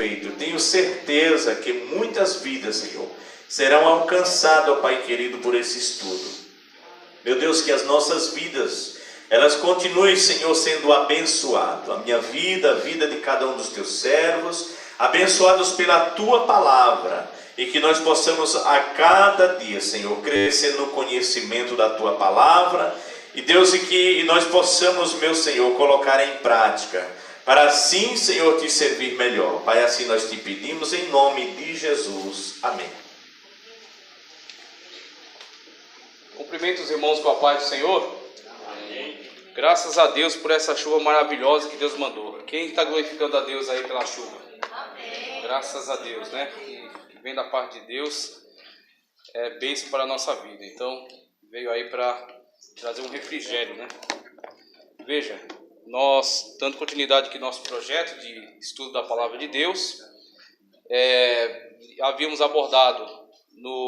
feito. Eu tenho certeza que muitas vidas, Senhor, serão alcançadas, ó Pai querido, por esse estudo. Meu Deus, que as nossas vidas, elas continuem, Senhor, sendo abençoadas. A minha vida, a vida de cada um dos teus servos, abençoados pela tua palavra. E que nós possamos a cada dia, Senhor, crescer no conhecimento da tua palavra. E Deus, e que nós possamos, meu Senhor, colocar em prática, para assim, Senhor, te servir melhor. Pai, assim nós te pedimos em nome de Jesus. Amém. Cumprimento os irmãos com a paz do Senhor. Amém. Graças a Deus por essa chuva maravilhosa que Deus mandou. Quem está glorificando a Deus aí pela chuva? Amém. Graças a Deus, né? Que vem da parte de Deus, é bênção para a nossa vida. Então, veio aí para trazer um refrigério, né? Veja, nós, dando continuidade aqui ao nosso projeto de estudo da Palavra de Deus, havíamos abordado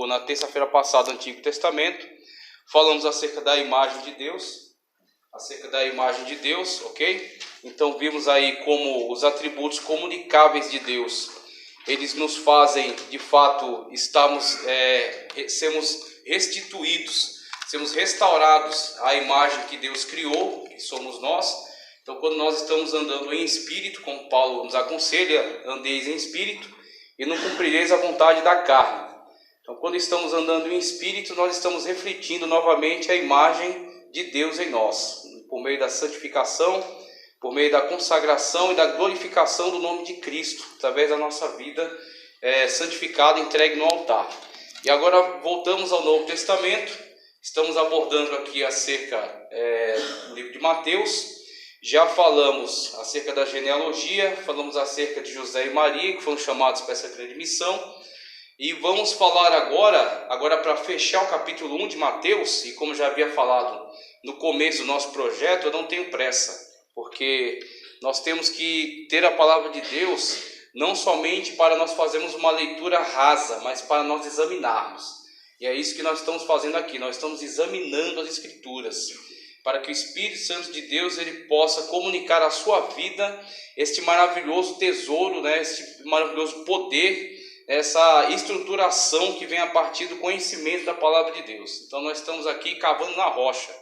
na terça-feira passada o Antigo Testamento, falamos acerca da imagem de Deus, ok? Então vimos aí como os atributos comunicáveis de Deus, eles nos fazem, de fato, sermos restituídos, sermos restaurados à imagem que Deus criou, que somos nós. Então, quando nós estamos andando em espírito, como Paulo nos aconselha, andeis em espírito e não cumprireis a vontade da carne. Então, quando estamos andando em espírito, nós estamos refletindo novamente a imagem de Deus em nós, por meio da santificação, por meio da consagração e da glorificação do nome de Cristo, através da nossa vida santificada, entregue no altar. E agora voltamos ao Novo Testamento, estamos abordando aqui acerca do livro de Mateus. Já falamos acerca da genealogia, falamos acerca de José e Maria, que foram chamados para essa grande missão. E vamos falar agora para fechar o capítulo 1 de Mateus, e como já havia falado no começo do nosso projeto, eu não tenho pressa, porque nós temos que ter a palavra de Deus, não somente para nós fazermos uma leitura rasa, mas para nós examinarmos. E é isso que nós estamos fazendo aqui, nós estamos examinando as Escrituras, para que o Espírito Santo de Deus ele possa comunicar à sua vida este maravilhoso tesouro, né, este maravilhoso poder, essa estruturação que vem a partir do conhecimento da palavra de Deus. Então nós estamos aqui cavando na rocha,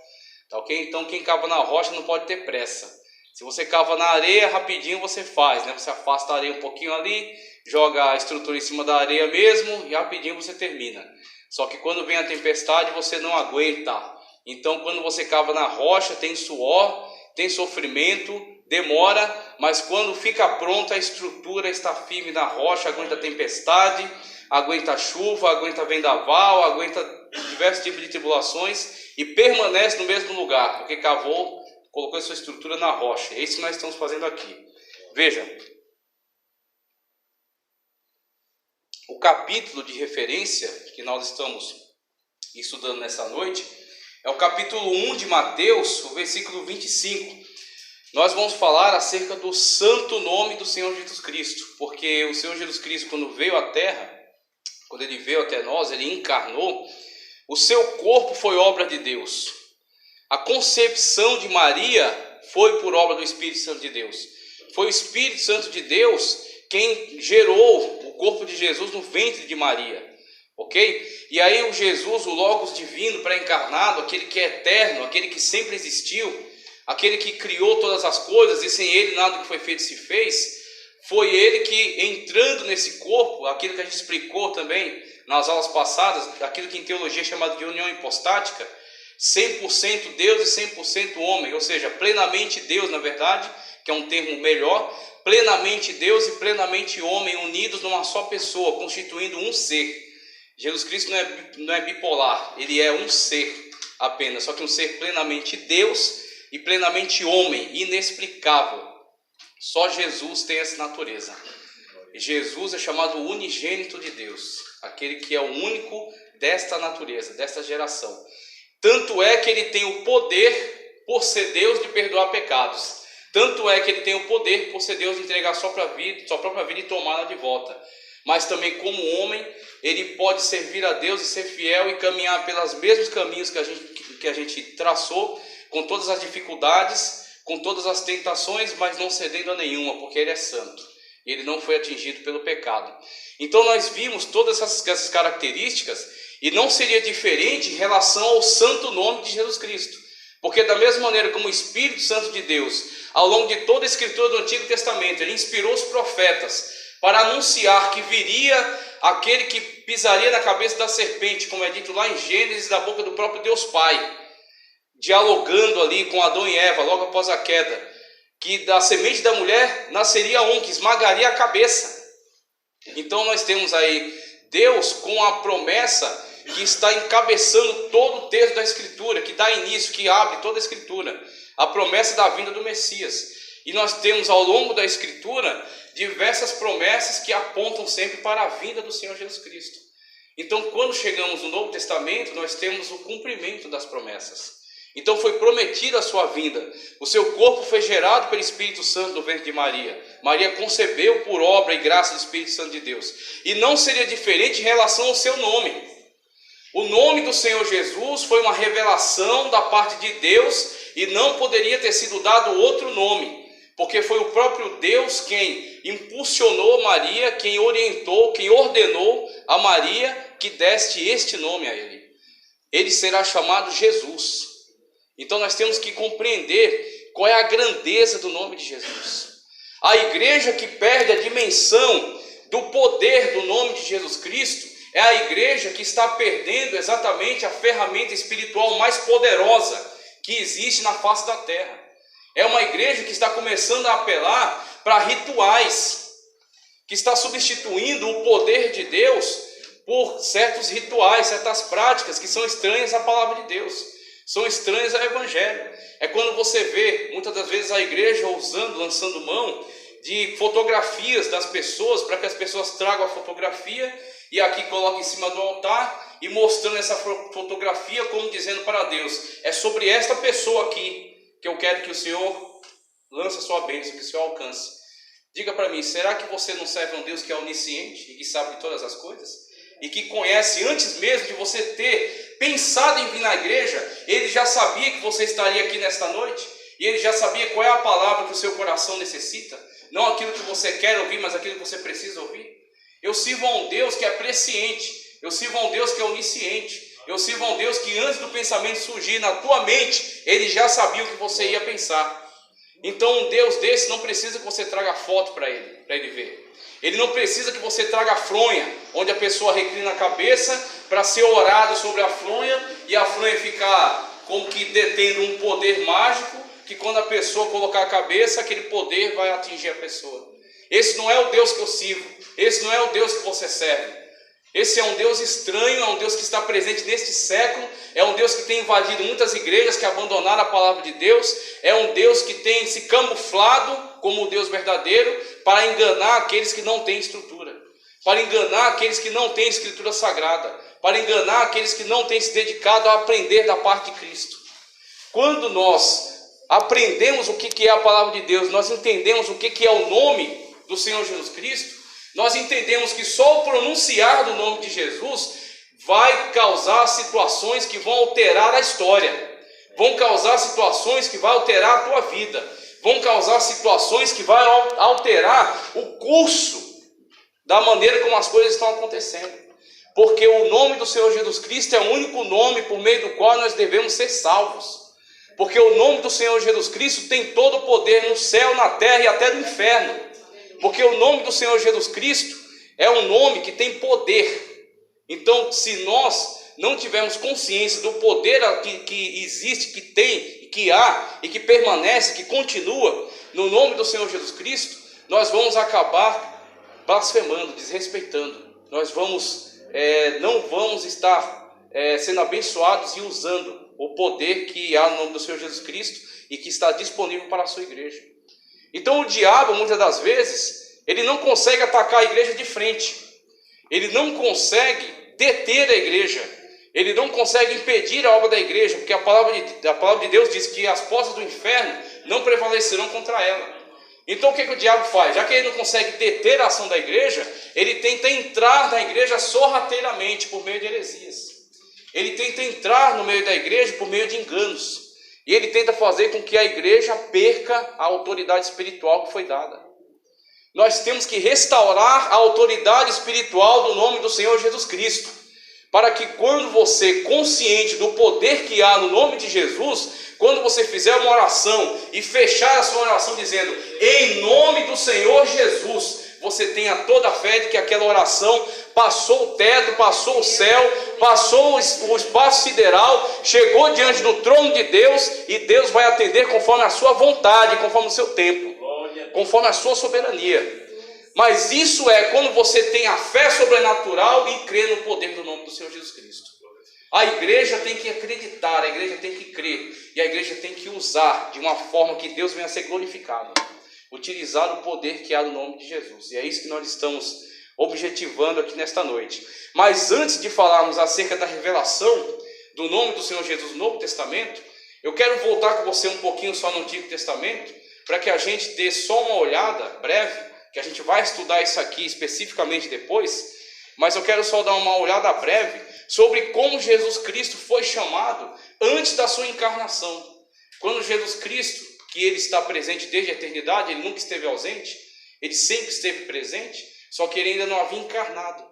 tá ok? Então quem cava na rocha não pode ter pressa. Se você cava na areia, rapidinho você faz, né? Você afasta a areia um pouquinho ali, joga a estrutura em cima da areia mesmo e rapidinho você termina. Só que quando vem a tempestade você não aguenta. Então quando você cava na rocha tem suor, tem sofrimento, demora, mas quando fica pronta a estrutura está firme na rocha, aguenta a tempestade, aguenta a chuva, aguenta vendaval, aguenta diversos tipos de tribulações e permanece no mesmo lugar, porque cavou, colocou a sua estrutura na rocha. É isso que nós estamos fazendo aqui. Veja, o capítulo de referência que nós estamos estudando nessa noite é o capítulo 1 de Mateus, o versículo 25. Nós vamos falar acerca do santo nome do Senhor Jesus Cristo, porque o Senhor Jesus Cristo, quando veio à terra, quando ele veio até nós, ele encarnou, o seu corpo foi obra de Deus. A concepção de Maria foi por obra do Espírito Santo de Deus. Foi o Espírito Santo de Deus quem gerou o corpo de Jesus no ventre de Maria, ok? E aí o Jesus, o Logos divino pré-encarnado, aquele que é eterno, aquele que sempre existiu, aquele que criou todas as coisas e sem ele nada que foi feito se fez, foi ele que entrando nesse corpo, aquilo que a gente explicou também nas aulas passadas, aquilo que em teologia é chamado de união hipostática, 100% Deus e 100% homem, ou seja, plenamente Deus na verdade, que é um termo melhor, plenamente Deus e plenamente homem unidos numa só pessoa, constituindo um ser. Jesus Cristo não é bipolar, ele é um ser apenas, só que um ser plenamente Deus e plenamente homem, inexplicável. Só Jesus tem essa natureza. Jesus é chamado unigênito de Deus, aquele que é o único desta natureza, desta geração. Tanto é que ele tem o poder, por ser Deus, de perdoar pecados. Tanto é que ele tem o poder, por ser Deus, de entregar a sua própria vida e tomá-la de volta. Mas também como homem, ele pode servir a Deus e ser fiel e caminhar pelos mesmos caminhos que a gente traçou, com todas as dificuldades, com todas as tentações, mas não cedendo a nenhuma, porque ele é santo. e ele não foi atingido pelo pecado. Então nós vimos todas essas características, e não seria diferente em relação ao santo nome de Jesus Cristo. Porque da mesma maneira como o Espírito Santo de Deus, ao longo de toda a escritura do Antigo Testamento, ele inspirou os profetas para anunciar que viria aquele que pisaria na cabeça da serpente, como é dito lá em Gênesis, da boca do próprio Deus Pai, dialogando ali com Adão e Eva, logo após a queda, que da semente da mulher nasceria um que esmagaria a cabeça. Então nós temos aí Deus com a promessa que está encabeçando todo o texto da Escritura, que dá início, que abre toda a Escritura, a promessa da vinda do Messias. E nós temos ao longo da Escritura diversas promessas que apontam sempre para a vinda do Senhor Jesus Cristo. Então, quando chegamos no Novo Testamento, nós temos o cumprimento das promessas. Então foi prometida a sua vinda. O seu corpo foi gerado pelo Espírito Santo no ventre de Maria. Maria concebeu por obra e graça do Espírito Santo de Deus. E não seria diferente em relação ao seu nome. O nome do Senhor Jesus foi uma revelação da parte de Deus e não poderia ter sido dado outro nome, porque foi o próprio Deus quem impulsionou Maria, quem orientou, quem ordenou a Maria que deste este nome a ele. Ele será chamado Jesus. Então nós temos que compreender qual é a grandeza do nome de Jesus. A igreja que perde a dimensão do poder do nome de Jesus Cristo é a igreja que está perdendo exatamente a ferramenta espiritual mais poderosa que existe na face da terra. É uma igreja que está começando a apelar para rituais, que está substituindo o poder de Deus por certos rituais, certas práticas que são estranhas à palavra de Deus, são estranhas ao Evangelho. É quando você vê, muitas das vezes, a igreja lançando mão de fotografias das pessoas, para que as pessoas tragam a fotografia e aqui coloquem em cima do altar e mostrando essa fotografia como dizendo para Deus: é sobre esta pessoa aqui que eu quero que o Senhor lance a sua bênção, que o Senhor alcance. Diga para mim, será que você não serve a um Deus que é onisciente e que sabe de todas as coisas? E que conhece antes mesmo de você ter pensado em vir na igreja, Ele já sabia que você estaria aqui nesta noite, e Ele já sabia qual é a palavra que o seu coração necessita, não aquilo que você quer ouvir, mas aquilo que você precisa ouvir. Eu sirvo a um Deus que é presciente, eu sirvo a um Deus que é onisciente, eu sirvo a um Deus que antes do pensamento surgir na tua mente, Ele já sabia o que você ia pensar. Então um Deus desse não precisa que você traga foto para ele ver. Ele não precisa que você traga fronha, onde a pessoa reclina a cabeça para ser orado sobre a fronha, e a fronha ficar como que detendo um poder mágico, que quando a pessoa colocar a cabeça, aquele poder vai atingir a pessoa. Esse não é o Deus que eu sirvo, esse não é o Deus que você serve. Esse é um Deus estranho, é um Deus que está presente neste século, é um Deus que tem invadido muitas igrejas que abandonaram a palavra de Deus, é um Deus que tem se camuflado como o Deus verdadeiro para enganar aqueles que não têm estrutura, para enganar aqueles que não têm escritura sagrada, para enganar aqueles que não têm se dedicado a aprender da parte de Cristo. Quando nós aprendemos o que é a palavra de Deus, nós entendemos o que é o nome do Senhor Jesus Cristo, nós entendemos que só o pronunciar do nome de Jesus vai causar situações que vão alterar a história, vão causar situações que vão alterar a tua vida, vão causar situações que vão alterar o curso da maneira como as coisas estão acontecendo. Porque o nome do Senhor Jesus Cristo é o único nome por meio do qual nós devemos ser salvos. Porque o nome do Senhor Jesus Cristo tem todo o poder no céu, na terra e até no inferno. Porque o nome do Senhor Jesus Cristo é um nome que tem poder. Então, se nós não tivermos consciência do poder que existe, que tem, que há e que permanece, que continua no nome do Senhor Jesus Cristo, nós vamos acabar blasfemando, desrespeitando. Nós não vamos estar sendo abençoados e usando o poder que há no nome do Senhor Jesus Cristo e que está disponível para a sua igreja. Então o diabo, muitas das vezes, ele não consegue atacar a igreja de frente, ele não consegue deter a igreja, ele não consegue impedir a obra da igreja, porque a palavra de Deus diz que as portas do inferno não prevalecerão contra ela. Então o que o diabo faz? Já que ele não consegue deter a ação da igreja, ele tenta entrar na igreja sorrateiramente por meio de heresias. Ele tenta entrar no meio da igreja por meio de enganos. E ele tenta fazer com que a igreja perca a autoridade espiritual que foi dada. nós temos que restaurar a autoridade espiritual do nome do Senhor Jesus Cristo, para que quando você, consciente do poder que há no nome de Jesus, quando você fizer uma oração e fechar a sua oração dizendo, em nome do Senhor Jesus, você tenha toda a fé de que aquela oração passou o teto, passou o céu, passou o espaço sideral, chegou diante do trono de Deus, e Deus vai atender conforme a sua vontade, conforme o seu tempo, conforme a sua soberania. Mas isso é quando você tem a fé sobrenatural e crê no poder do nome do Senhor Jesus Cristo. A igreja tem que acreditar, a igreja tem que crer, e a igreja tem que usar de uma forma que Deus venha a ser glorificado, utilizar o poder que há no nome de Jesus. E é isso que nós estamos objetivando aqui nesta noite. Mas antes de falarmos acerca da revelação do nome do Senhor Jesus no Novo Testamento, eu quero voltar com você um pouquinho só no Antigo Testamento, para que a gente dê só uma olhada breve, que a gente vai estudar isso aqui especificamente depois, mas eu quero só dar uma olhada breve sobre como Jesus Cristo foi chamado antes da sua encarnação. Quando Jesus Cristo, que ele está presente desde a eternidade, ele nunca esteve ausente, ele sempre esteve presente, só que ele ainda não havia encarnado.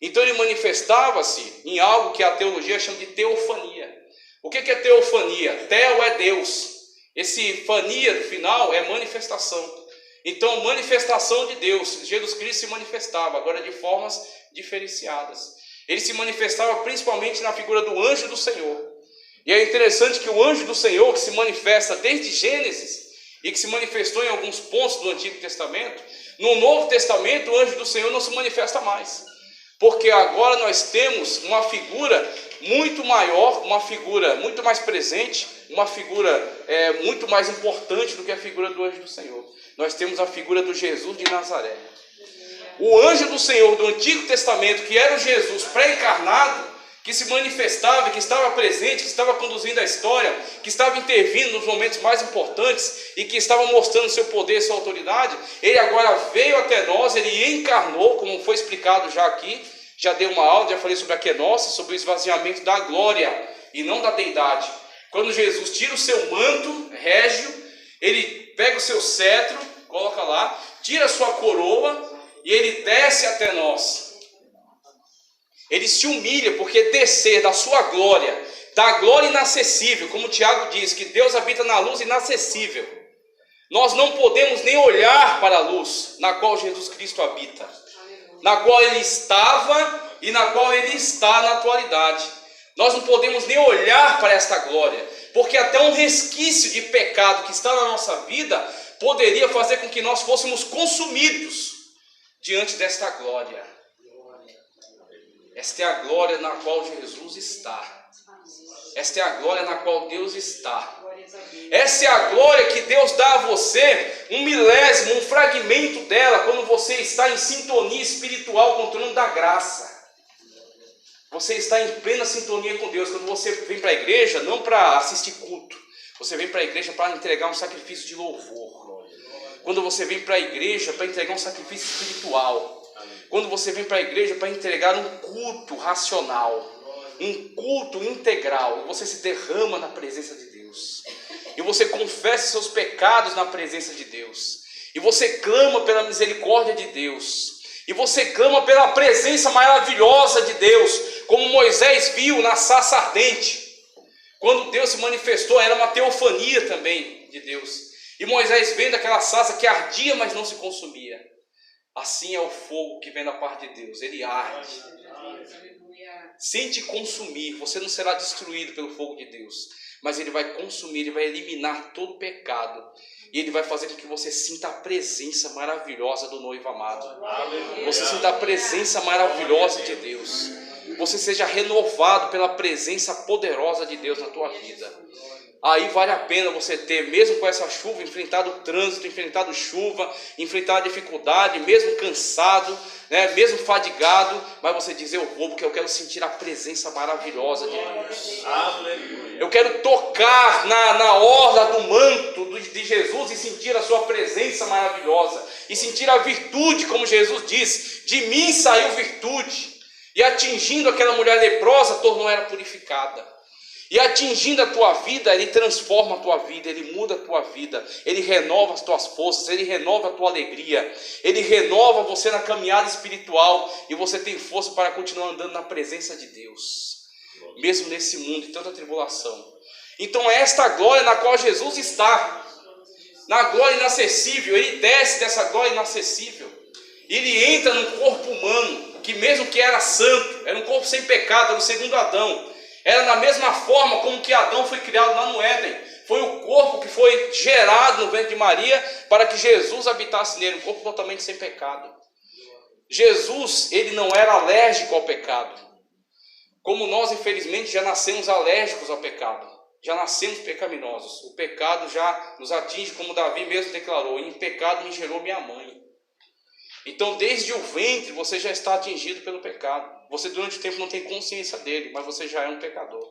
Então ele manifestava-se em algo que a teologia chama de teofania. O que é teofania? Teo é Deus. Esse fania no final é manifestação. Então, manifestação de Deus. Jesus Cristo se manifestava, agora de formas diferenciadas. Ele se manifestava principalmente na figura do anjo do Senhor. E é interessante que o anjo do Senhor, que se manifesta desde Gênesis, e que se manifestou em alguns pontos do Antigo Testamento, no Novo Testamento o anjo do Senhor não se manifesta mais. Porque agora nós temos uma figura muito maior, uma figura muito mais presente, uma figura muito mais importante do que a figura do anjo do Senhor. Nós temos a figura do Jesus de Nazaré. O anjo do Senhor do Antigo Testamento, que era o Jesus pré-encarnado, que se manifestava, que estava presente, que estava conduzindo a história, que estava intervindo nos momentos mais importantes e que estava mostrando seu poder e sua autoridade, ele agora veio até nós, ele encarnou, como foi explicado já aqui, já dei uma aula, já falei sobre a kenosis, sobre o esvaziamento da glória e não da deidade. Quando Jesus tira o seu manto régio, ele pega o seu cetro, coloca lá, tira a sua coroa e ele desce até nós. Ele se humilha, porque descer da sua glória, da glória inacessível, como Tiago diz, que Deus habita na luz inacessível. Nós não podemos nem olhar para a luz na qual Jesus Cristo habita, na qual ele estava e na qual ele está na atualidade. Nós não podemos nem olhar para esta glória, porque até um resquício de pecado que está na nossa vida poderia fazer com que nós fôssemos consumidos diante desta glória. Esta é a glória na qual Jesus está. Esta é a glória na qual Deus está. Essa é a glória que Deus dá a você, um milésimo, um fragmento dela, quando você está em sintonia espiritual com o trono da graça. Você está em plena sintonia com Deus. Quando você vem para a igreja, não para assistir culto, você vem para a igreja para entregar um sacrifício de louvor. Quando você vem para a igreja para entregar um sacrifício espiritual. Quando você vem para a igreja para entregar um culto racional, um culto integral, você se derrama na presença de Deus. E você confessa seus pecados na presença de Deus. E você clama pela misericórdia de Deus. E você clama pela presença maravilhosa de Deus, como Moisés viu na sarça ardente. Quando Deus se manifestou, era uma teofania também de Deus. E Moisés vendo aquela sarça que ardia, mas não se consumia. Assim é o fogo que vem da parte de Deus, ele arde. Sem te consumir, você não será destruído pelo fogo de Deus, mas ele vai consumir, ele vai eliminar todo o pecado, e ele vai fazer com que você sinta a presença maravilhosa do noivo amado. Você sinta a presença maravilhosa de Deus, você seja renovado pela presença poderosa de Deus na tua vida. Aí vale a pena você ter, mesmo com essa chuva, enfrentado o trânsito, enfrentado chuva, enfrentado a dificuldade, mesmo cansado, mesmo fadigado, mas você dizer, eu vou porque eu quero sentir a presença maravilhosa de Deus. Eu quero tocar na orla do manto de Jesus e sentir a sua presença maravilhosa, e sentir a virtude, como Jesus diz, de mim saiu virtude, e atingindo aquela mulher leprosa, tornou ela purificada. E atingindo a tua vida, Ele transforma a tua vida, Ele muda a tua vida, Ele renova as tuas forças, Ele renova a tua alegria, Ele renova você na caminhada espiritual, e você tem força para continuar andando na presença de Deus, mesmo nesse mundo de tanta tribulação. Então é esta glória na qual Jesus está, na glória inacessível. Ele desce dessa glória inacessível, Ele entra num corpo humano, que mesmo que era santo, era um corpo sem pecado, era o segundo Adão, era na mesma forma como que Adão foi criado lá no Éden. Foi o corpo que foi gerado no ventre de Maria para que Jesus habitasse nele, um corpo totalmente sem pecado. Jesus, ele não era alérgico ao pecado, como nós infelizmente já nascemos alérgicos ao pecado, já nascemos pecaminosos. O pecado já nos atinge, como Davi mesmo declarou: em pecado me gerou minha mãe. Então desde o ventre você já está atingido pelo pecado. Você durante o tempo não tem consciência dele, mas você já é um pecador.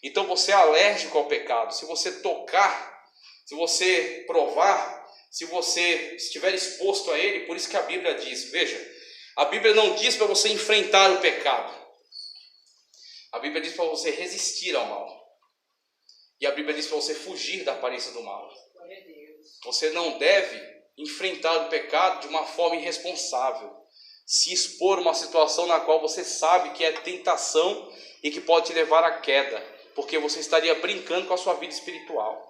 Então você é alérgico ao pecado. Se você tocar, se você provar, se você estiver exposto a ele, por isso que a Bíblia diz, veja, a Bíblia não diz para você enfrentar o pecado. A Bíblia diz para você resistir ao mal. E a Bíblia diz para você fugir da aparência do mal. Você não deve enfrentar o pecado de uma forma irresponsável, se expor a uma situação na qual você sabe que é tentação e que pode te levar à queda, porque você estaria brincando com a sua vida espiritual.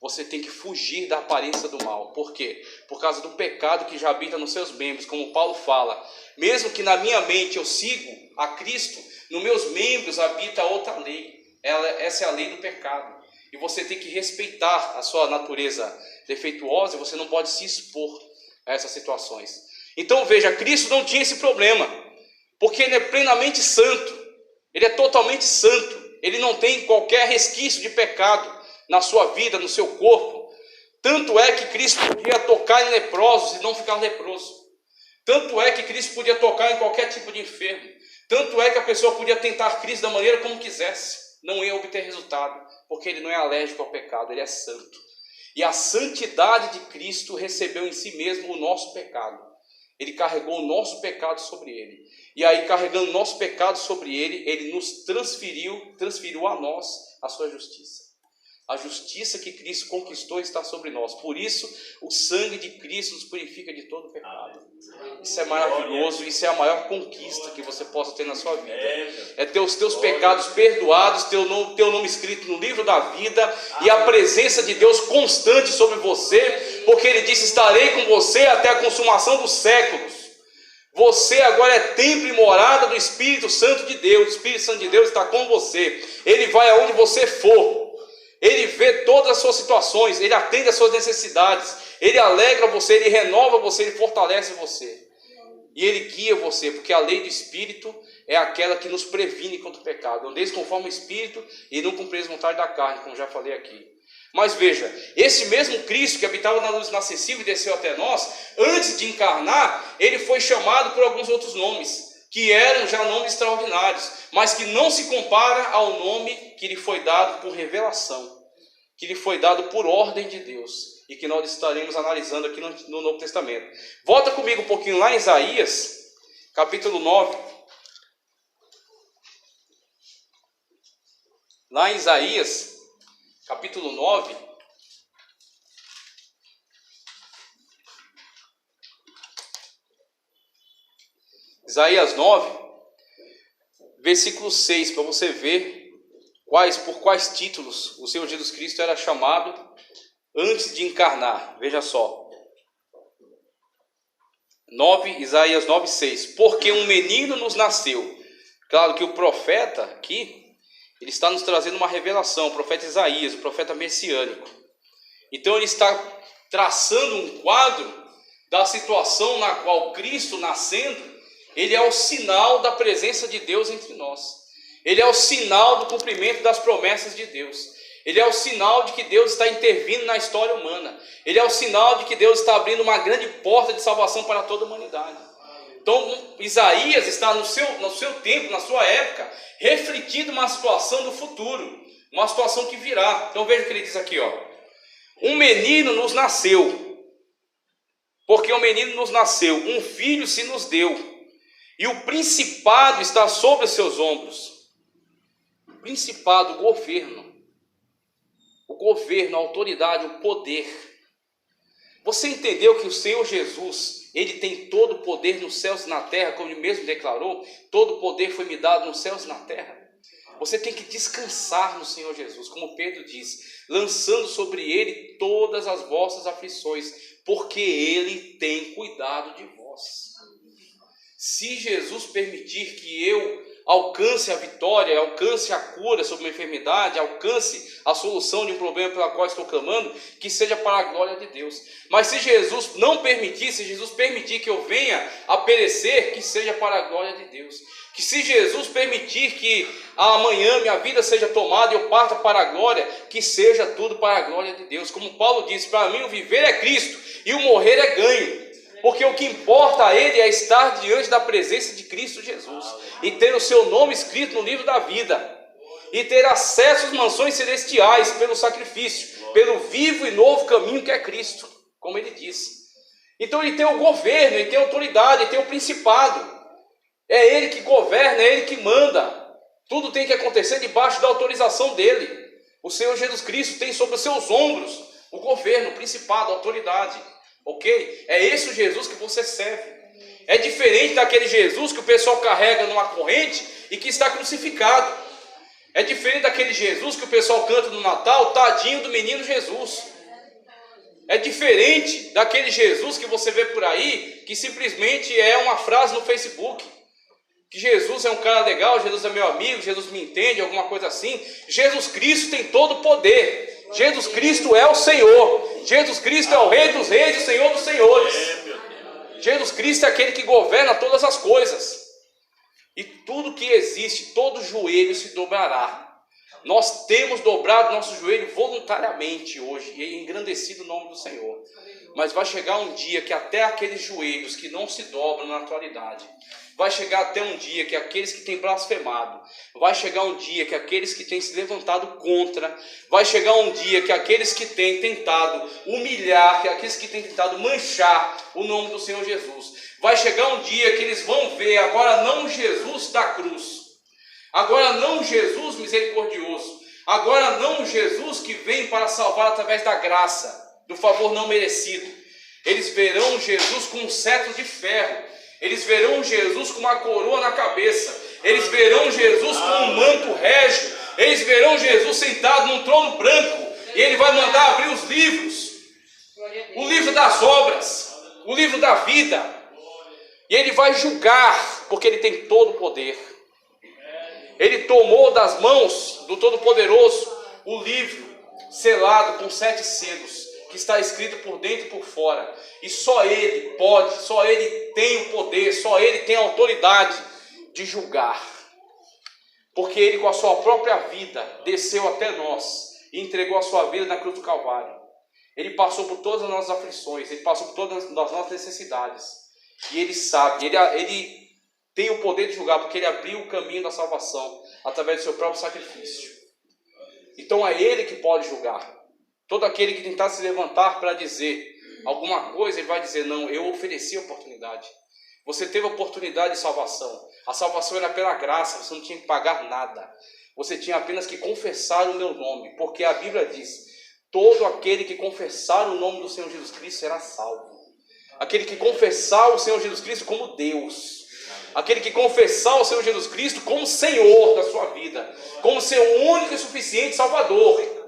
Você tem que fugir da aparência do mal. Por quê? Por causa do pecado que já habita nos seus membros, como Paulo fala: mesmo que na minha mente eu sigo a Cristo, nos meus membros habita outra lei. Essa é a lei do pecado. E você tem que respeitar a sua natureza defeituosa, e você não pode se expor a essas situações. Então veja, Cristo não tinha esse problema, porque Ele é plenamente santo, Ele é totalmente santo, Ele não tem qualquer resquício de pecado na sua vida, no seu corpo. Tanto é que Cristo podia tocar em leprosos e não ficar leproso. Tanto é que Cristo podia tocar em qualquer tipo de enfermo. Tanto é que a pessoa podia tentar Cristo da maneira como quisesse, não ia obter resultado, porque Ele não é alérgico ao pecado, Ele é santo. E a santidade de Cristo recebeu em si mesmo o nosso pecado. Ele carregou o nosso pecado sobre Ele. E aí, carregando o nosso pecado sobre Ele, Ele nos transferiu a nós a sua justiça. A justiça que Cristo conquistou está sobre nós. Por isso, o sangue de Cristo nos purifica de todo pecado. Isso é maravilhoso, isso é a maior conquista que você possa ter na sua vida. É ter os teus pecados perdoados, teu nome escrito no livro da vida, e a presença de Deus constante sobre você, porque Ele disse: estarei com você até a consumação dos séculos. Você agora é templo e morada do Espírito Santo de Deus. O Espírito Santo de Deus está com você. Ele vai aonde você for. Ele vê todas as suas situações, Ele atende às suas necessidades, Ele alegra você, Ele renova você, Ele fortalece você. E Ele guia você, porque a lei do Espírito é aquela que nos previne contra o pecado. Andeis conforme o Espírito e não cumprireis a vontade da carne, como já falei aqui. Mas veja, esse mesmo Cristo que habitava na luz inacessível e desceu até nós, antes de encarnar, Ele foi chamado por alguns outros nomes, que eram já nomes extraordinários, mas que não se compara ao nome que lhe foi dado por revelação, que lhe foi dado por ordem de Deus, e que nós estaremos analisando aqui no Novo Testamento. Volta comigo um pouquinho lá em Isaías, capítulo 9. Lá em Isaías, capítulo 9, Isaías 9, versículo 6, para você ver por quais títulos o Senhor Jesus Cristo era chamado antes de encarnar. Veja só. Isaías 9, 6. Porque um menino nos nasceu. Claro que o profeta aqui, ele está nos trazendo uma revelação, o profeta Isaías, o profeta messiânico. Então ele está traçando um quadro da situação na qual Cristo nascendo, Ele é o sinal da presença de Deus entre nós. Ele é o sinal do cumprimento das promessas de Deus. Ele é o sinal de que Deus está intervindo na história humana. Ele é o sinal de que Deus está abrindo uma grande porta de salvação para toda a humanidade. Então Isaías está no seu tempo, na sua época, refletindo uma situação do futuro, uma situação que virá. Então veja o que ele diz aqui, ó. Um menino nos nasceu, porque um menino nos nasceu, um filho se nos deu, e o principado está sobre os seus ombros. principado, o governo, a autoridade, o poder. Você entendeu que o Senhor Jesus, Ele tem todo o poder nos céus e na terra, como Ele mesmo declarou, todo o poder foi me dado nos céus e na terra. Você tem que descansar no Senhor Jesus, como Pedro diz, lançando sobre Ele todas as vossas aflições, porque Ele tem cuidado de vós. Se Jesus permitir que eu alcance a vitória, alcance a cura sobre uma enfermidade, alcance a solução de um problema pela qual estou clamando, que seja para a glória de Deus. Mas se Jesus não permitir, se Jesus permitir que eu venha a perecer, que seja para a glória de Deus. Que se Jesus permitir que amanhã minha vida seja tomada e eu parta para a glória, que seja tudo para a glória de Deus. Como Paulo diz, para mim o viver é Cristo e o morrer é ganho. Porque o que importa a ele é estar diante da presença de Cristo Jesus e ter o seu nome escrito no livro da vida e ter acesso às mansões celestiais pelo sacrifício, pelo vivo e novo caminho que é Cristo, como ele diz. Então ele tem o governo, ele tem a autoridade, ele tem o principado. É ele que governa, é ele que manda. Tudo tem que acontecer debaixo da autorização dele. O Senhor Jesus Cristo tem sobre os seus ombros o governo, o principado, a autoridade. Ok? É esse o Jesus que você serve. É diferente daquele Jesus que o pessoal carrega numa corrente e que está crucificado. É diferente daquele Jesus que o pessoal canta no Natal, tadinho do menino Jesus. É diferente daquele Jesus que você vê por aí, que simplesmente é uma frase no Facebook. Que Jesus é um cara legal, Jesus é meu amigo, Jesus me entende, alguma coisa assim. Jesus Cristo tem todo o poder. Jesus Cristo é o Senhor. Jesus Cristo é o Rei dos Reis e o Senhor dos Senhores. Jesus Cristo é aquele que governa todas as coisas. E tudo que existe, todo joelho se dobrará. Nós temos dobrado nosso joelho voluntariamente hoje e engrandecido o nome do Senhor. Mas vai chegar um dia que até aqueles joelhos que não se dobram na atualidade, vai chegar até um dia que aqueles que têm blasfemado, vai chegar um dia que aqueles que têm se levantado contra, vai chegar um dia que aqueles que têm tentado humilhar, que aqueles que têm tentado manchar o nome do Senhor Jesus, vai chegar um dia que eles vão ver agora não Jesus da cruz, agora não Jesus misericordioso, agora não Jesus que vem para salvar através da graça, do favor não merecido. Eles verão Jesus com um cetro de ferro. Eles verão Jesus com uma coroa na cabeça. Eles verão Jesus com um manto régio. Eles verão Jesus sentado num trono branco. E ele vai mandar abrir os livros. O livro das obras. O livro da vida. E ele vai julgar, porque ele tem todo o poder. Ele tomou das mãos do Todo-Poderoso o livro selado com 7 selos, que está escrito por dentro e por fora. E só ele pode, só ele tem o poder, só ele tem a autoridade de julgar. Porque ele com a sua própria vida desceu até nós e entregou a sua vida na cruz do Calvário. Ele passou por todas as nossas aflições, ele passou por todas as nossas necessidades. E ele sabe, ele tem o poder de julgar, porque ele abriu o caminho da salvação através do seu próprio sacrifício. Então é ele que pode julgar. Todo aquele que tentar se levantar para dizer alguma coisa, ele vai dizer, não, eu ofereci a oportunidade. Você teve a oportunidade de salvação. A salvação era pela graça, você não tinha que pagar nada. Você tinha apenas que confessar o meu nome, porque a Bíblia diz, todo aquele que confessar o nome do Senhor Jesus Cristo será salvo. Aquele que confessar o Senhor Jesus Cristo como Deus. Aquele que confessar o Senhor Jesus Cristo como Senhor da sua vida, como seu único e suficiente Salvador.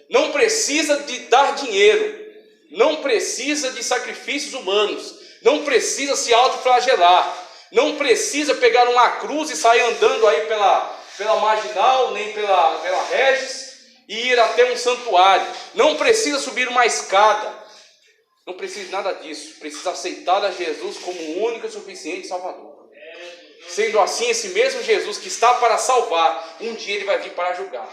Não precisa de dar dinheiro, não precisa de sacrifícios humanos, não precisa se autoflagelar, não precisa pegar uma cruz e sair andando aí pela Marginal, nem pela Regis, e ir até um santuário. Não precisa subir uma escada, não precisa de nada disso. Precisa aceitar a Jesus como o único e suficiente Salvador. Sendo assim, esse mesmo Jesus que está para salvar, um dia ele vai vir para julgar.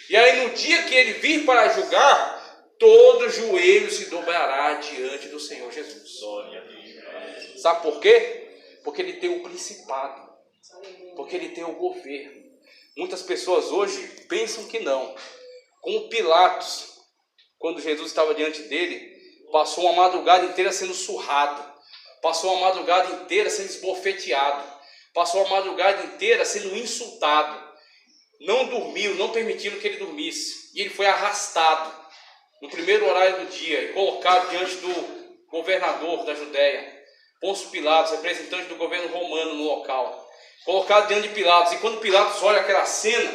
E aí no dia que ele vir para julgar, todo joelho se dobrará diante do Senhor Jesus. Sabe por quê? Porque ele tem o principado. Porque ele tem o governo. Muitas pessoas hoje pensam que não. Como Pilatos, quando Jesus estava diante dele, passou uma madrugada inteira sendo surrado. Passou uma madrugada inteira sendo esbofeteado. Passou a madrugada inteira sendo insultado. não dormiu, não permitindo que ele dormisse. E ele foi arrastado no primeiro horário do dia e colocado diante do governador da Judéia, Pôncio Pilatos, representante do governo romano no local. Colocado diante de Pilatos. E quando Pilatos olha aquela cena,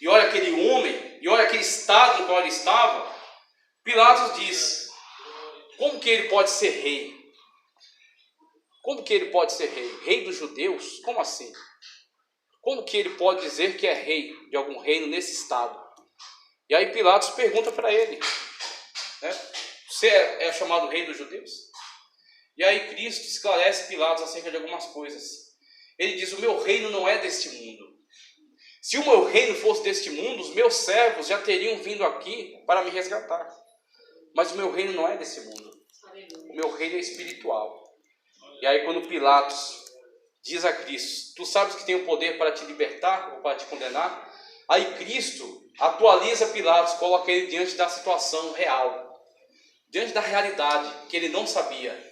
e olha aquele homem, e olha aquele estado no qual ele estava, Pilatos diz: como que ele pode ser rei? Como que ele pode ser rei? Rei dos judeus? Como assim? Como que ele pode dizer que é rei de algum reino nesse estado? E aí Pilatos pergunta para ele, né? Você é chamado rei dos judeus? E aí Cristo esclarece Pilatos acerca de algumas coisas. Ele diz: o meu reino não é deste mundo. Se o meu reino fosse deste mundo, os meus servos já teriam vindo aqui para me resgatar. Mas o meu reino não é desse mundo. O meu reino é espiritual. E aí quando Pilatos diz a Cristo: tu sabes que tem o poder para te libertar ou para te condenar? Aí Cristo atualiza Pilatos, coloca ele diante da situação real, diante da realidade que ele não sabia.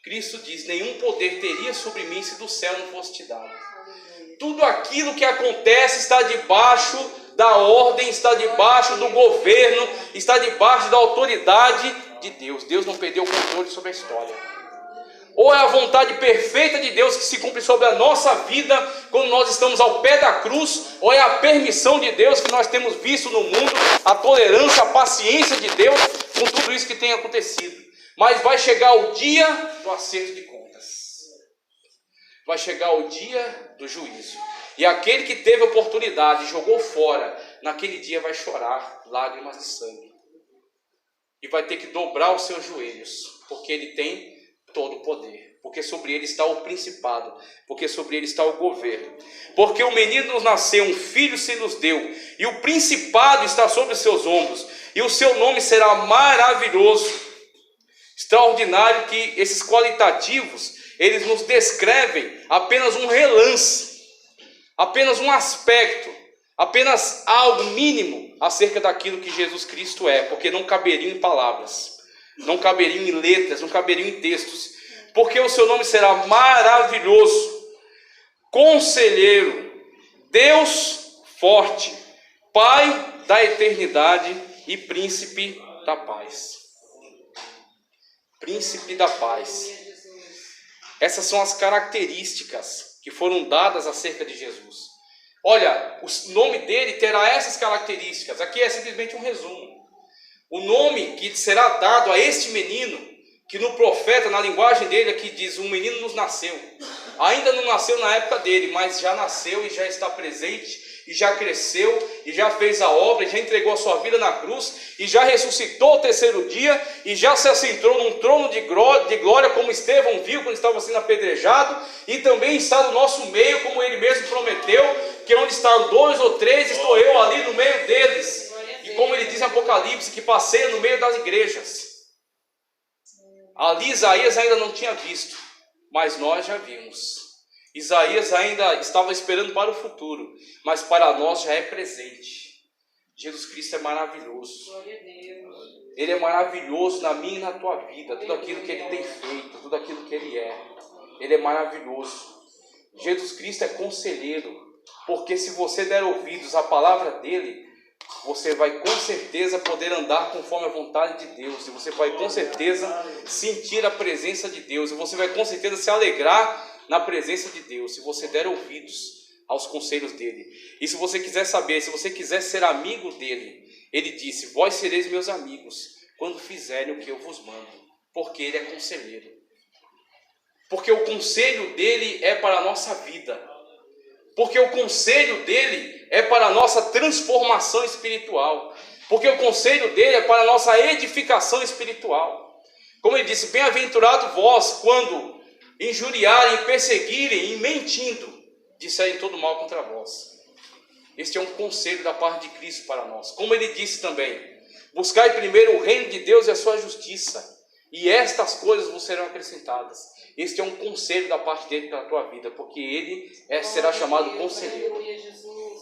Cristo diz: nenhum poder teria sobre mim se do céu não fosse te dado. Tudo aquilo que acontece está debaixo da ordem, está debaixo do governo, está debaixo da autoridade de Deus. Deus não perdeu o controle sobre a história. Ou é a vontade perfeita de Deus que se cumpre sobre a nossa vida quando nós estamos ao pé da cruz, ou é a permissão de Deus que nós temos visto no mundo, a tolerância, a paciência de Deus com tudo isso que tem acontecido. Mas vai chegar o dia do acerto de contas. Vai chegar o dia do juízo. E aquele que teve oportunidade e jogou fora, naquele dia vai chorar lágrimas de sangue. E vai ter que dobrar os seus joelhos, porque ele tem todo o poder, porque sobre ele está o principado, porque sobre ele está o governo. Porque o menino nos nasceu, um filho se nos deu, e o principado está sobre os seus ombros, e o seu nome será maravilhoso, extraordinário. Que esses qualitativos, eles nos descrevem apenas um relance, apenas um aspecto, apenas algo mínimo acerca daquilo que Jesus Cristo é, porque não caberia em palavras, não caberiam em letras, não caberiam em textos, porque o seu nome será maravilhoso, conselheiro, Deus forte, Pai da eternidade e príncipe da paz. Príncipe da paz. Essas são as características que foram dadas acerca de Jesus. Olha, o nome dele terá essas características. Aqui é simplesmente um resumo. O nome que será dado a este menino, que no profeta, na linguagem dele aqui diz: um menino nos nasceu. Ainda não nasceu na época dele, mas já nasceu e já está presente, e já cresceu, e já fez a obra, e já entregou a sua vida na cruz, e já ressuscitou ao terceiro dia, e já se assentou num trono de glória, como Estevão viu quando estava sendo apedrejado, e também está no nosso meio, como ele mesmo prometeu, que onde estão 2 ou 3, estou eu ali no meio deles. E como ele diz em Apocalipse, que passeia no meio das igrejas. Ali Isaías ainda não tinha visto, mas nós já vimos. Isaías ainda estava esperando para o futuro, mas para nós já é presente. Jesus Cristo é maravilhoso. Ele é maravilhoso na minha e na tua vida. Tudo aquilo que ele tem feito, tudo aquilo que ele é. Ele é maravilhoso. Jesus Cristo é conselheiro, porque se você der ouvidos à palavra dele, você vai com certeza poder andar conforme a vontade de Deus, e você vai com certeza sentir a presença de Deus, e você vai com certeza se alegrar na presença de Deus, se você der ouvidos aos conselhos dele. E se você quiser saber, se você quiser ser amigo dele, ele disse: vós sereis meus amigos quando fizerem o que eu vos mando, porque ele é conselheiro. Porque o conselho dele é para a nossa vida. Porque o conselho dele é para a nossa transformação espiritual. Porque o conselho dele é para a nossa edificação espiritual. Como ele disse: bem-aventurado vós quando injuriarem, perseguirem e mentindo, disserem todo mal contra vós. Este é um conselho da parte de Cristo para nós. Como ele disse também: buscai primeiro o reino de Deus e a sua justiça, e estas coisas vos serão acrescentadas. Este é um conselho da parte dele para a tua vida, porque ele será chamado conselheiro.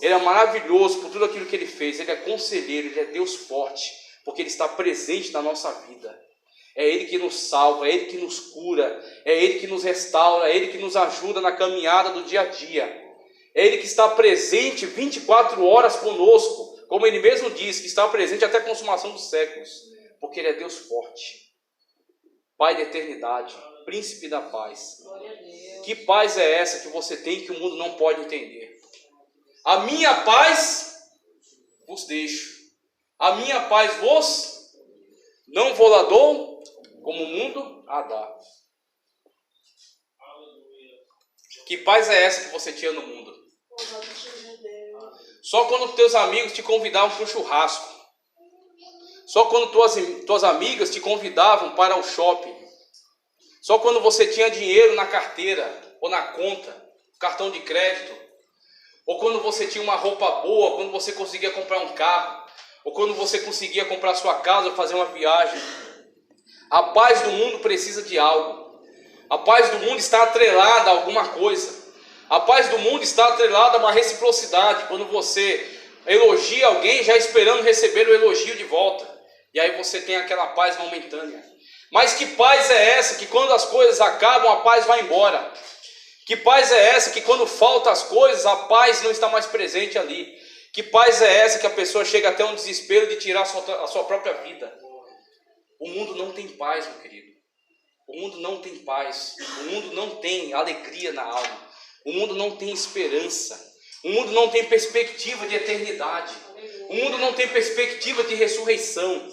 Ele é maravilhoso por tudo aquilo que ele fez. Ele é conselheiro, ele é Deus forte, porque ele está presente na nossa vida. É ele que nos salva, é ele que nos cura, é ele que nos restaura, é ele que nos ajuda na caminhada do dia a dia. É Ele que está presente 24 horas conosco, como Ele mesmo diz, que está presente até a consumação dos séculos, porque Ele é Deus forte, Pai da eternidade, Príncipe da paz. Que paz é essa que você tem que o mundo não pode entender? A minha paz vos deixo, a minha paz vos não vou lá dou, como o mundo a dá. Que paz é essa que você tinha no mundo? Só quando teus amigos te convidavam para um churrasco. Só quando tuas amigas te convidavam para o shopping. Só quando você tinha dinheiro na carteira ou na conta, cartão de crédito. Ou quando você tinha uma roupa boa, quando você conseguia comprar um carro. Ou quando você conseguia comprar sua casa ou fazer uma viagem. A paz do mundo precisa de algo. A paz do mundo está atrelada a alguma coisa. A paz do mundo está atrelada a uma reciprocidade. Quando você elogia alguém, já esperando receber o elogio de volta. E aí você tem aquela paz momentânea. Mas que paz é essa que quando as coisas acabam, a paz vai embora? Que paz é essa que quando faltam as coisas, a paz não está mais presente ali? Que paz é essa que a pessoa chega até um desespero de tirar a sua própria vida? O mundo não tem paz, meu querido. O mundo não tem paz. O mundo não tem alegria na alma. O mundo não tem esperança. O mundo não tem perspectiva de eternidade. O mundo não tem perspectiva de ressurreição.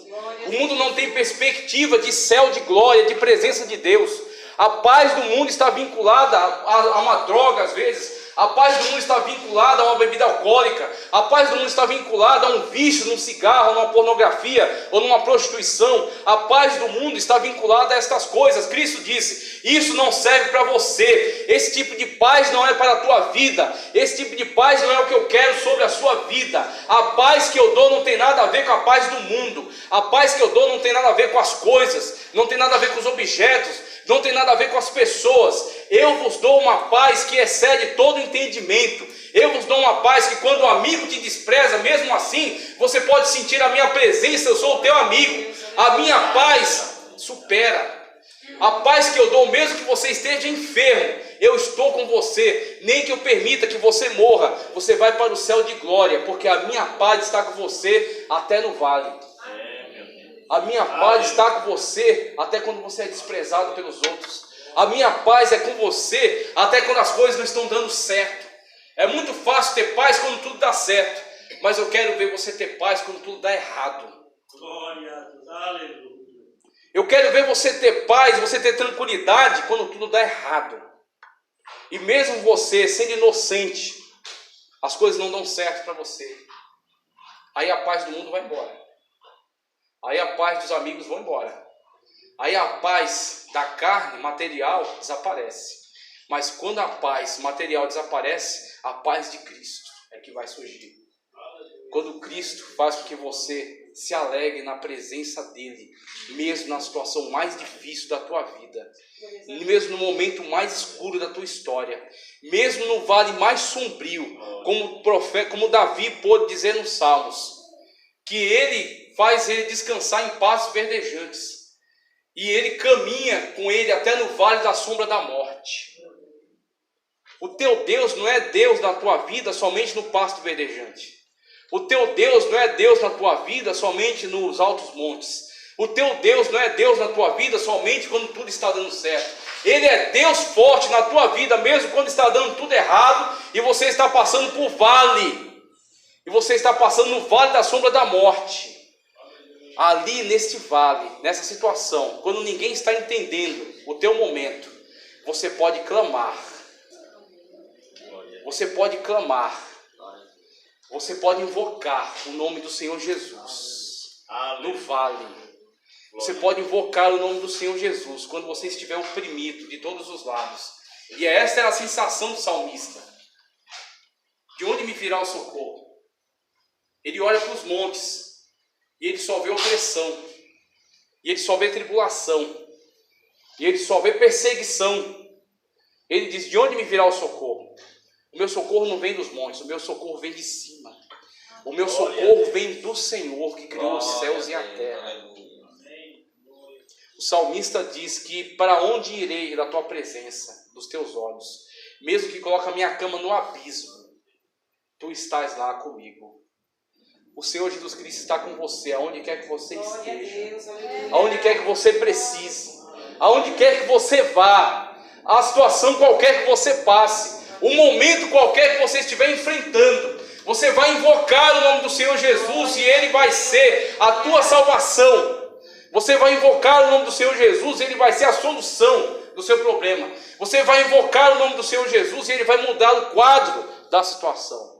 O mundo não tem perspectiva de céu, de glória, de presença de Deus. A paz do mundo está vinculada a uma droga às vezes. A paz do mundo está vinculada a uma bebida alcoólica. A paz do mundo está vinculada a um vício, num cigarro, numa pornografia ou numa prostituição. A paz do mundo está vinculada a estas coisas. Cristo disse, isso não serve para você. Esse tipo de paz não é para a tua vida. Esse tipo de paz não é o que eu quero sobre a sua vida. A paz que eu dou não tem nada a ver com a paz do mundo. A paz que eu dou não tem nada a ver com as coisas. Não tem nada a ver com os objetos. Não tem nada a ver com as pessoas. Eu vos dou uma paz que excede todo entendimento. Eu vos dou uma paz que quando o amigo te despreza, mesmo assim, você pode sentir a minha presença, eu sou o teu amigo. A minha paz supera. A paz que eu dou, mesmo que você esteja enfermo, eu estou com você. Nem que eu permita que você morra, você vai para o céu de glória, porque a minha paz está com você até no vale. A minha paz está com você até quando você é desprezado pelos outros. A minha paz é com você até quando as coisas não estão dando certo. É muito fácil ter paz quando tudo dá certo, mas eu quero ver você ter paz quando tudo dá errado. Glória a Deus, aleluia. Eu quero ver você ter paz, você ter tranquilidade quando tudo dá errado. E mesmo você sendo inocente, as coisas não dão certo para você. Aí a paz do mundo vai embora. Aí a paz dos amigos vai embora. Aí a paz da carne material desaparece. Mas quando a paz material desaparece, a paz de Cristo é que vai surgir. Quando Cristo faz com que você se alegre na presença dele, mesmo na situação mais difícil da tua vida, mesmo no momento mais escuro da tua história, mesmo no vale mais sombrio, como Davi pôde dizer nos Salmos, que ele faz ele descansar em pastos verdejantes, e ele caminha com ele até no vale da sombra da morte. O teu Deus não é Deus na tua vida somente no pasto verdejante. O teu Deus não é Deus na tua vida somente nos altos montes. O teu Deus não é Deus na tua vida somente quando tudo está dando certo. Ele é Deus forte na tua vida mesmo quando está dando tudo errado e você está passando por vale. E você está passando no vale da sombra da morte. Ali neste vale, nessa situação, quando ninguém está entendendo o teu momento, você pode clamar. Você pode clamar. Você pode invocar o nome do Senhor Jesus no vale. Você pode invocar o nome do Senhor Jesus quando você estiver oprimido de todos os lados. E esta é a sensação do salmista. De onde me virá o socorro? Ele olha para os montes e ele só vê opressão. E ele só vê tribulação. E ele só vê perseguição. Ele diz, de onde me virá o socorro? O meu socorro não vem dos montes, o meu socorro vem de cima. O meu socorro vem do Senhor que criou os céus e a terra. O salmista diz que para onde irei da tua presença, dos teus olhos? Mesmo que coloque a minha cama no abismo, Tu estás lá comigo. O Senhor Jesus Cristo está com você, aonde quer que você esteja, aonde quer que você precise, aonde quer que você vá, a situação qualquer que você passe, o momento qualquer que você estiver enfrentando, você vai invocar o nome do Senhor Jesus e Ele vai ser a tua salvação. Você vai invocar o nome do Senhor Jesus e Ele vai ser a solução do seu problema. Você vai invocar o nome do Senhor Jesus e Ele vai mudar o quadro da situação.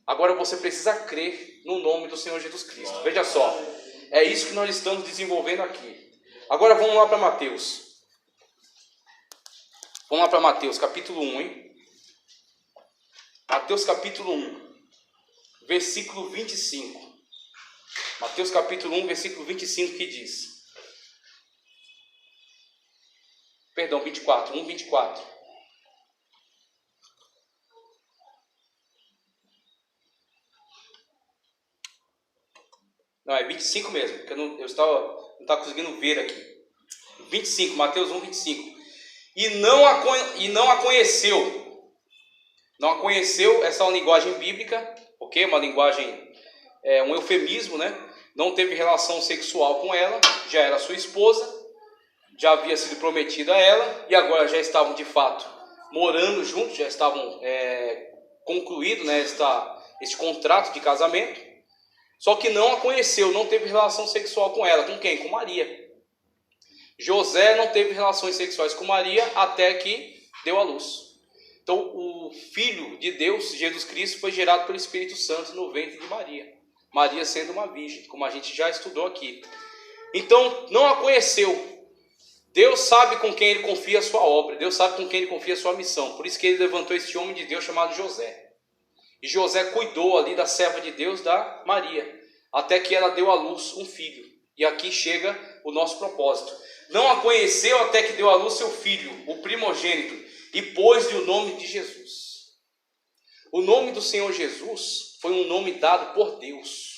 Agora você precisa crer no nome do Senhor Jesus Cristo. Veja só, é isso que nós estamos desenvolvendo aqui. Agora vamos lá para Mateus. Vamos lá para Mateus capítulo 1, hein? Mateus capítulo 1, versículo 25. Mateus capítulo 1, versículo 25, que diz... Perdão, 24, 1, 24. Não, é 25 mesmo, porque eu estava conseguindo ver aqui. 25, Mateus 1, 25. E não a conheceu. Não a conheceu, essa é uma linguagem bíblica, ok? Uma linguagem, um eufemismo, né? Não teve relação sexual com ela, já era sua esposa, já havia sido prometida a ela, e agora já estavam de fato morando juntos, já estavam concluído, né, este contrato de casamento. Só que não a conheceu, não teve relação sexual com ela. Com quem? Com Maria. José não teve relações sexuais com Maria até que deu à luz. Então o Filho de Deus, Jesus Cristo, foi gerado pelo Espírito Santo no ventre de Maria. Maria sendo uma virgem, como a gente já estudou aqui. Então não a conheceu. Deus sabe com quem Ele confia a sua obra. Deus sabe com quem Ele confia a sua missão. Por isso que Ele levantou este homem de Deus chamado José. E José cuidou ali da serva de Deus, da Maria, até que ela deu à luz um filho. E aqui chega o nosso propósito. Não a conheceu até que deu à luz seu filho, o primogênito, e pôs-lhe o nome de Jesus. O nome do Senhor Jesus foi um nome dado por Deus.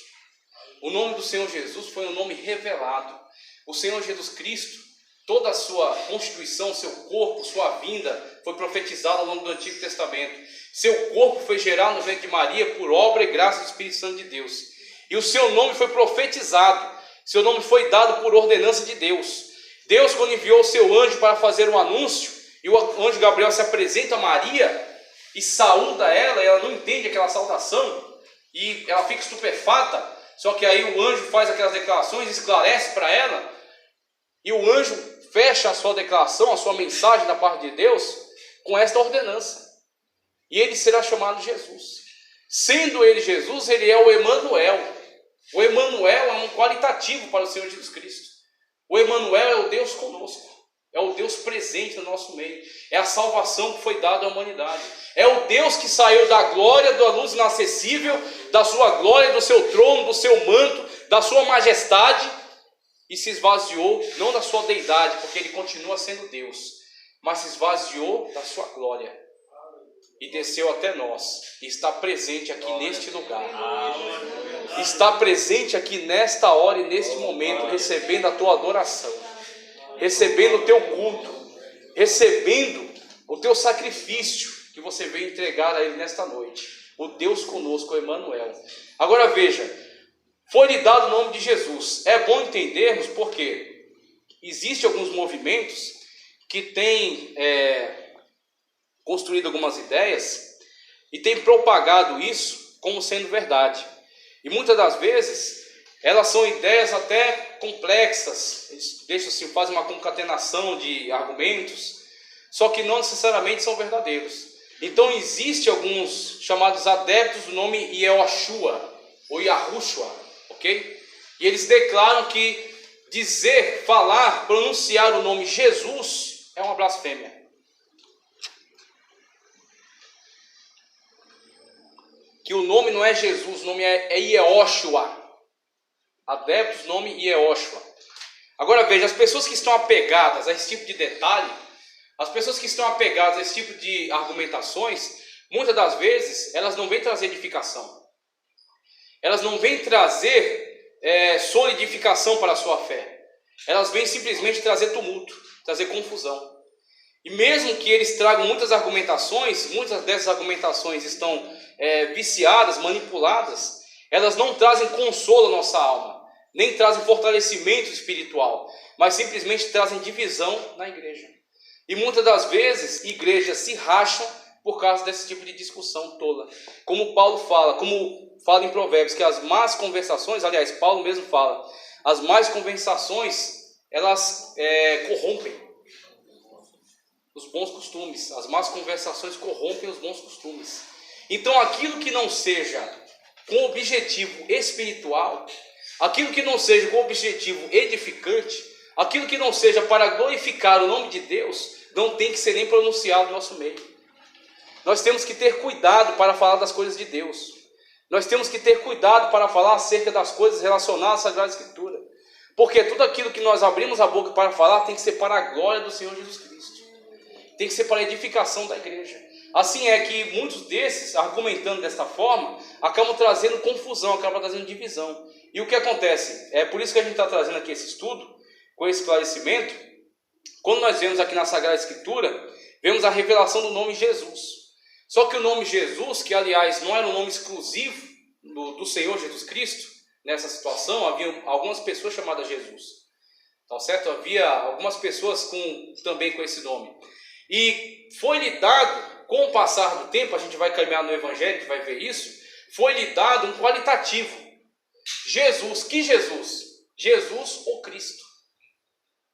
O nome do Senhor Jesus foi um nome revelado. O Senhor Jesus Cristo, toda a sua constituição, seu corpo, sua vinda, foi profetizada ao longo do Antigo Testamento. Seu corpo foi gerado no ventre de Maria por obra e graça do Espírito Santo de Deus. E o seu nome foi profetizado. Seu nome foi dado por ordenança de Deus. Deus, quando enviou o seu anjo para fazer um anúncio, e o anjo Gabriel se apresenta a Maria e saúda ela, e ela não entende aquela saudação, e ela fica estupefata. Só que aí o anjo faz aquelas declarações, esclarece para ela, e o anjo fecha a sua declaração, a sua mensagem da parte de Deus, com esta ordenança. E ele será chamado Jesus. Sendo ele Jesus, ele é o Emanuel. O Emanuel é um qualitativo para o Senhor Jesus Cristo. O Emanuel é o Deus conosco. É o Deus presente no nosso meio. É a salvação que foi dada à humanidade. É o Deus que saiu da glória, da luz inacessível, da sua glória, do seu trono, do seu manto, da sua majestade, e se esvaziou, não da sua deidade, porque ele continua sendo Deus, mas se esvaziou da sua glória. E desceu até nós, e está presente aqui neste lugar, está presente aqui nesta hora e neste momento, recebendo a tua adoração, recebendo o teu culto, recebendo o teu sacrifício que você veio entregar a Ele nesta noite. O Deus conosco, o Emanuel. Agora veja, foi-lhe dado o nome de Jesus. É bom entendermos porque existem alguns movimentos que têm construído algumas ideias e tem propagado isso como sendo verdade. E muitas das vezes elas são ideias até complexas, eles deixam assim, fazem uma concatenação de argumentos, só que não necessariamente são verdadeiros. Então existem alguns chamados adeptos do nome Yehoshua ou Yahushua, ok? E eles declaram que dizer, falar, pronunciar o nome Jesus é uma blasfêmia. Que o nome não é Jesus, o nome é Yehoshua. Adeptos, nome Yehoshua. Agora veja, as pessoas que estão apegadas a esse tipo de detalhe, as pessoas que estão apegadas a esse tipo de argumentações, muitas das vezes, elas não vêm trazer edificação. Elas não vêm trazer solidificação para a sua fé. Elas vêm simplesmente trazer tumulto, trazer confusão. E mesmo que eles tragam muitas argumentações, muitas dessas argumentações estão viciadas, manipuladas, elas não trazem consolo à nossa alma, nem trazem fortalecimento espiritual, mas simplesmente trazem divisão na igreja. E muitas das vezes, igrejas se racham por causa desse tipo de discussão tola. Como Paulo fala, como fala em Provérbios, que as más conversações, aliás, Paulo mesmo fala, as más conversações, elas corrompem os bons costumes. As más conversações corrompem os bons costumes. Então, aquilo que não seja com objetivo espiritual, aquilo que não seja com objetivo edificante, aquilo que não seja para glorificar o nome de Deus, não tem que ser nem pronunciado no nosso meio. Nós temos que ter cuidado para falar das coisas de Deus. Nós temos que ter cuidado para falar acerca das coisas relacionadas à Sagrada Escritura. Porque tudo aquilo que nós abrimos a boca para falar tem que ser para a glória do Senhor Jesus Cristo. Tem que ser para a edificação da igreja. Assim é que muitos desses, argumentando desta forma, acabam trazendo confusão, acabam trazendo divisão. E o que acontece? É por isso que a gente está trazendo aqui esse estudo, com esse esclarecimento. Quando nós vemos aqui na Sagrada Escritura, vemos a revelação do nome Jesus. Só que o nome Jesus, que aliás não era um nome exclusivo do Senhor Jesus Cristo, nessa situação, havia algumas pessoas chamadas Jesus. Tá certo? Havia algumas pessoas também com esse nome. E foi-lhe dado, com o passar do tempo, a gente vai caminhar no Evangelho, vai ver isso, foi-lhe dado um qualitativo. Jesus, que Jesus? Jesus ou Cristo.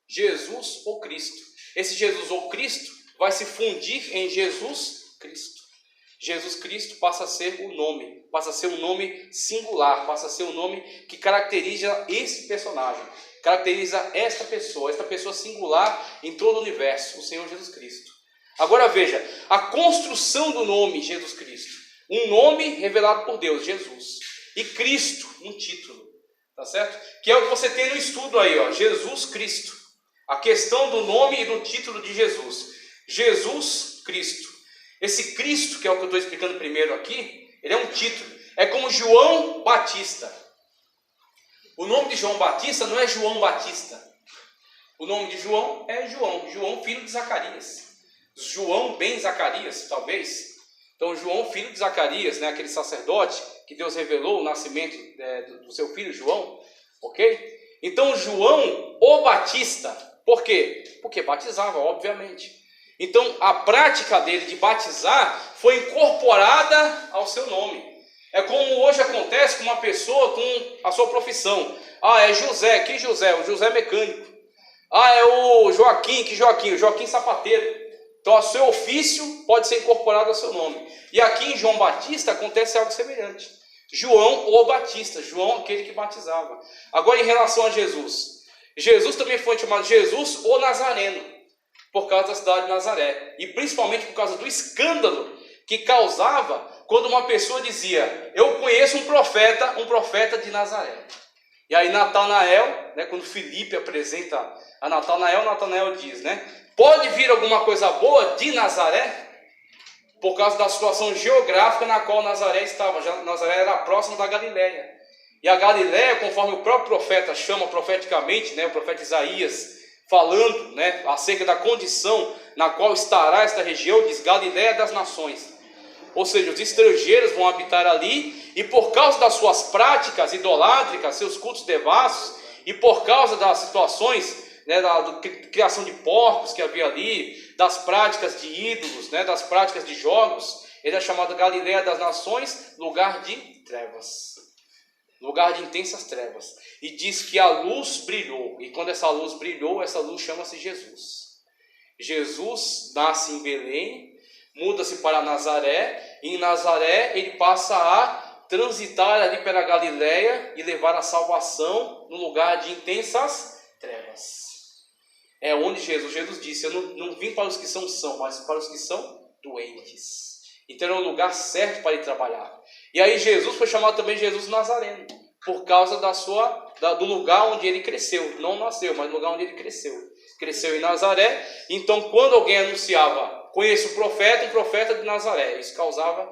Jesus ou Cristo. Esse Jesus ou Cristo vai se fundir em Jesus Cristo. Jesus Cristo passa a ser o nome, passa a ser um nome singular, passa a ser um nome que caracteriza esse personagem, caracteriza esta pessoa singular em todo o universo, o Senhor Jesus Cristo. Agora veja, a construção do nome Jesus Cristo, um nome revelado por Deus, Jesus, e Cristo, um título, tá certo? Que é o que você tem no estudo aí, ó, Jesus Cristo, a questão do nome e do título de Jesus, Jesus Cristo. Esse Cristo, que é o que eu estou explicando primeiro aqui, ele é um título. É como João Batista. O nome de João Batista não é João Batista. O nome de João é João. João, filho de Zacarias. João ben Zacarias, talvez. Então, João, filho de Zacarias, né, aquele sacerdote que Deus revelou o nascimento do seu filho João. Ok? Então, João o Batista. Por quê? Porque batizava, obviamente. Então, a prática dele de batizar foi incorporada ao seu nome. É como hoje acontece com uma pessoa com a sua profissão. Ah, é José. Que José? O José mecânico. Ah, é o Joaquim. Que Joaquim? O Joaquim sapateiro. Então, o seu ofício pode ser incorporado ao seu nome. E aqui em João Batista acontece algo semelhante. João o Batista. João, aquele que batizava. Agora, em relação a Jesus. Jesus também foi chamado Jesus o Nazareno, por causa da cidade de Nazaré, e principalmente por causa do escândalo que causava quando uma pessoa dizia: eu conheço um profeta de Nazaré. E aí Natanael, né, quando Filipe apresenta a Natanael, Natanael diz, né, pode vir alguma coisa boa de Nazaré? Por causa da situação geográfica na qual Nazaré estava. Nazaré era próximo da Galileia. E a Galileia, conforme o próprio profeta chama profeticamente, né, o profeta Isaías, falando, né, acerca da condição na qual estará esta região, diz Galileia das nações. Ou seja, os estrangeiros vão habitar ali, e por causa das suas práticas idolátricas, seus cultos devassos, e por causa das situações, né, da criação de porcos que havia ali, das práticas de ídolos, né, das práticas de jogos, ele é chamado Galileia das nações, lugar de trevas. Lugar de intensas trevas. E diz que a luz brilhou. E quando essa luz brilhou, essa luz chama-se Jesus. Jesus nasce em Belém, muda-se para Nazaré. E em Nazaré ele passa a transitar ali pela Galileia e levar a salvação no lugar de intensas trevas. É onde Jesus disse: eu não vim para os que são mas para os que são doentes. Então era um lugar certo para ir trabalhar. E aí Jesus foi chamado também Jesus Nazareno, por causa do lugar onde ele cresceu. Não nasceu, mas no lugar onde ele cresceu. Cresceu em Nazaré. Então quando alguém anunciava: conheço um profeta de Nazaré, isso causava,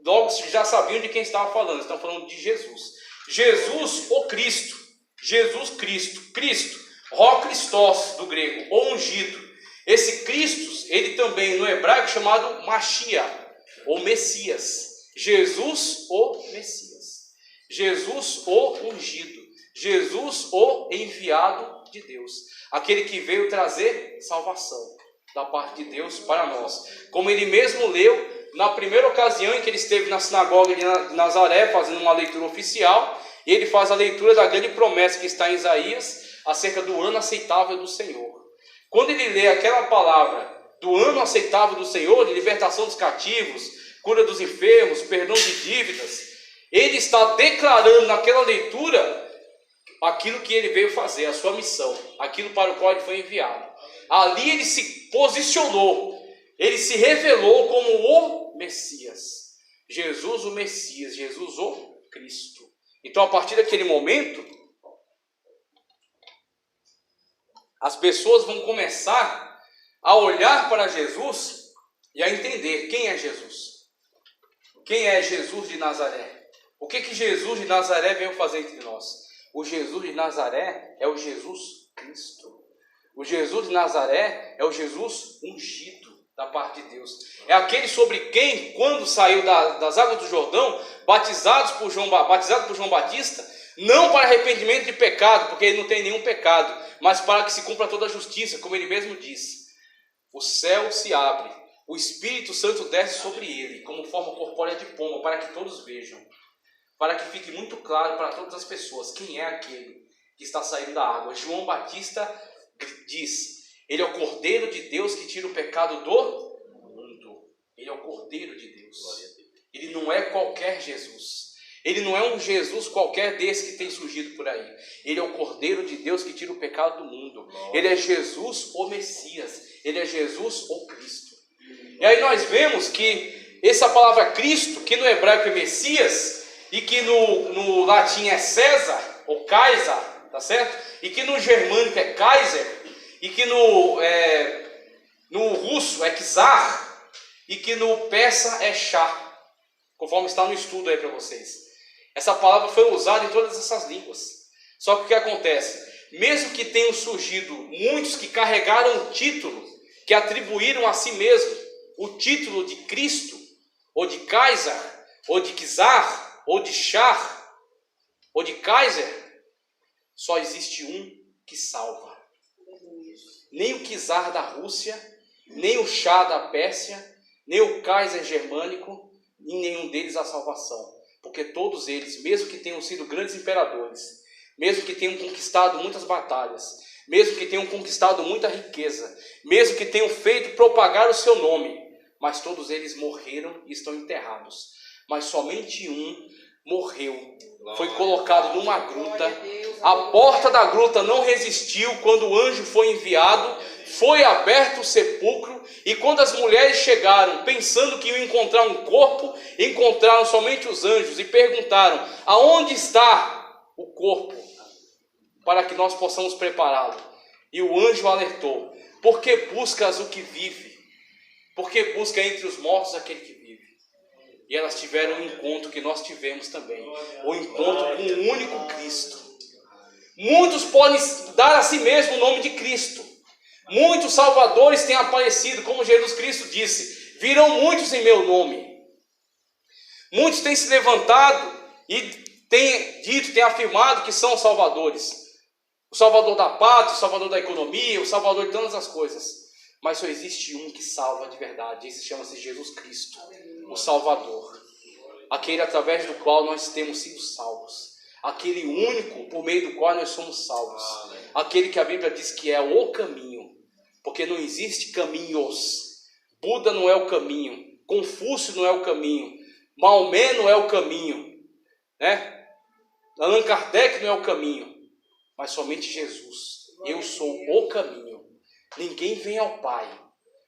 logo já sabiam de quem estava falando. Estão falando de Jesus. Jesus o Cristo. Jesus Cristo. Cristo. Ró Christos, do grego, ou ungido. Esse Cristo, ele também no hebraico é chamado Mashiach, ou Messias. Jesus, o Messias. Jesus, o ungido. Jesus, o enviado de Deus. Aquele que veio trazer salvação da parte de Deus para nós. Como ele mesmo leu na primeira ocasião em que ele esteve na sinagoga de Nazaré, fazendo uma leitura oficial, e ele faz a leitura da grande promessa que está em Isaías, acerca do ano aceitável do Senhor. Quando ele lê aquela palavra do ano aceitável do Senhor, de libertação dos cativos, cura dos enfermos, perdão de dívidas, ele está declarando naquela leitura aquilo que ele veio fazer, a sua missão, aquilo para o qual ele foi enviado. Ali ele se posicionou, ele se revelou como o Messias. Jesus o Messias, Jesus o Cristo. Então, a partir daquele momento, as pessoas vão começar a olhar para Jesus e a entender quem é Jesus. Quem é Jesus de Nazaré? O que Jesus de Nazaré veio fazer entre nós? O Jesus de Nazaré é o Jesus Cristo. O Jesus de Nazaré é o Jesus ungido da parte de Deus. É aquele sobre quem, quando saiu das águas do Jordão, batizado por João Batista, não para arrependimento de pecado, porque ele não tem nenhum pecado, mas para que se cumpra toda a justiça, como ele mesmo disse. O céu se abre, o Espírito Santo desce sobre ele, como forma corpórea de pomba, para que todos vejam, para que fique muito claro para todas as pessoas quem é aquele que está saindo da água. João Batista diz: ele é o Cordeiro de Deus que tira o pecado do mundo. Ele é o Cordeiro de Deus. Ele não é qualquer Jesus. Ele não é um Jesus qualquer desse que tem surgido por aí. Ele é o Cordeiro de Deus que tira o pecado do mundo. Ele é Jesus o Messias. Ele é Jesus o Cristo. E aí nós vemos que essa palavra Cristo, que no hebraico é Messias, e que no latim é César, ou Kaisar, tá certo? E que no germânico é Kaiser, e que no russo é Czar, e que no persa é Shah, conforme está no estudo aí para vocês. Essa palavra foi usada em todas essas línguas. Só que o que acontece? Mesmo que tenham surgido muitos que carregaram o título, que atribuíram a si mesmo o título de Cristo, ou de Kaisar, ou de Czar, ou de Shah, ou de Kaiser, só existe um que salva. Nem o Czar da Rússia, nem o Shah da Pérsia, nem o Kaiser germânico, em nenhum deles há salvação. Porque todos eles, mesmo que tenham sido grandes imperadores, mesmo que tenham conquistado muitas batalhas, mesmo que tenham conquistado muita riqueza, mesmo que tenham feito propagar o seu nome, mas todos eles morreram e estão enterrados. Mas somente um morreu, foi colocado numa gruta. A porta da gruta não resistiu quando o anjo foi enviado, foi aberto o sepulcro, e quando as mulheres chegaram pensando que iam encontrar um corpo, encontraram somente os anjos e perguntaram: aonde está o corpo, para que nós possamos prepará-lo? E o anjo alertou: por que buscas o que vive? Por que busca entre os mortos aquele que vive? E elas tiveram o encontro que nós tivemos também, o encontro com o único Cristo. Muitos podem dar a si mesmo o nome de Cristo. Muitos salvadores têm aparecido, como Jesus Cristo disse: virão muitos em meu nome. Muitos têm se levantado e têm afirmado que são salvadores. O salvador da pátria, o salvador da economia, o salvador de tantas as coisas. Mas só existe um que salva de verdade. Esse chama-se Jesus Cristo, o Salvador. Aquele através do qual nós temos sido salvos. Aquele único por meio do qual nós somos salvos. Aquele que a Bíblia diz que é o caminho. Porque não existe caminhos. Buda não é o caminho. Confúcio não é o caminho. Maomé não é o caminho. Né? Allan Kardec não é o caminho. Mas somente Jesus. Eu sou o caminho. Ninguém vem ao Pai.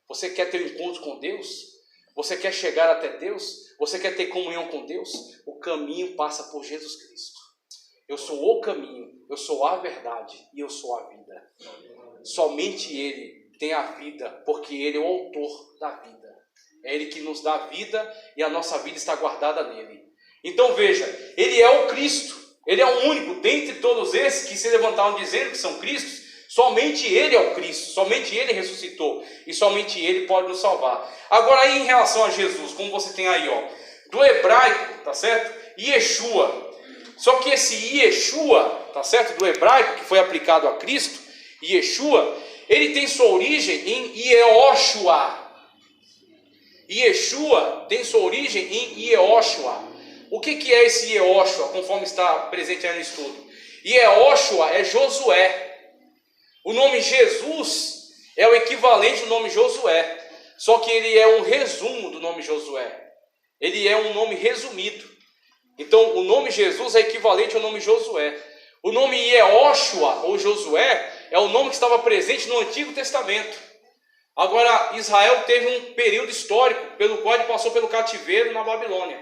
Você quer ter um encontro com Deus? Você quer chegar até Deus? Você quer ter comunhão com Deus? O caminho passa por Jesus Cristo. Eu sou o caminho, eu sou a verdade e eu sou a vida. Somente Ele tem a vida, porque Ele é o autor da vida. É Ele que nos dá vida e a nossa vida está guardada nele. Então veja, Ele é o Cristo. Ele é o único dentre todos esses que se levantaram dizendo que são Cristos. Somente Ele é o Cristo, somente Ele ressuscitou e somente Ele pode nos salvar. Agora aí em relação a Jesus, como você tem aí, ó, do hebraico, tá certo? Yeshua. Só que esse Yeshua, tá certo? Do hebraico que foi aplicado a Cristo, Yeshua, ele tem sua origem em Yehoshua. Yeshua tem sua origem em Yehoshua. O que é esse Yehoshua, conforme está presente aí no estudo? Yehoshua é Josué. O nome Jesus é o equivalente ao nome Josué, só que ele é um resumo do nome Josué. Ele é um nome resumido. Então, o nome Jesus é equivalente ao nome Josué. O nome Yehoshua, ou Josué, é o nome que estava presente no Antigo Testamento. Agora, Israel teve um período histórico pelo qual ele passou pelo cativeiro na Babilônia.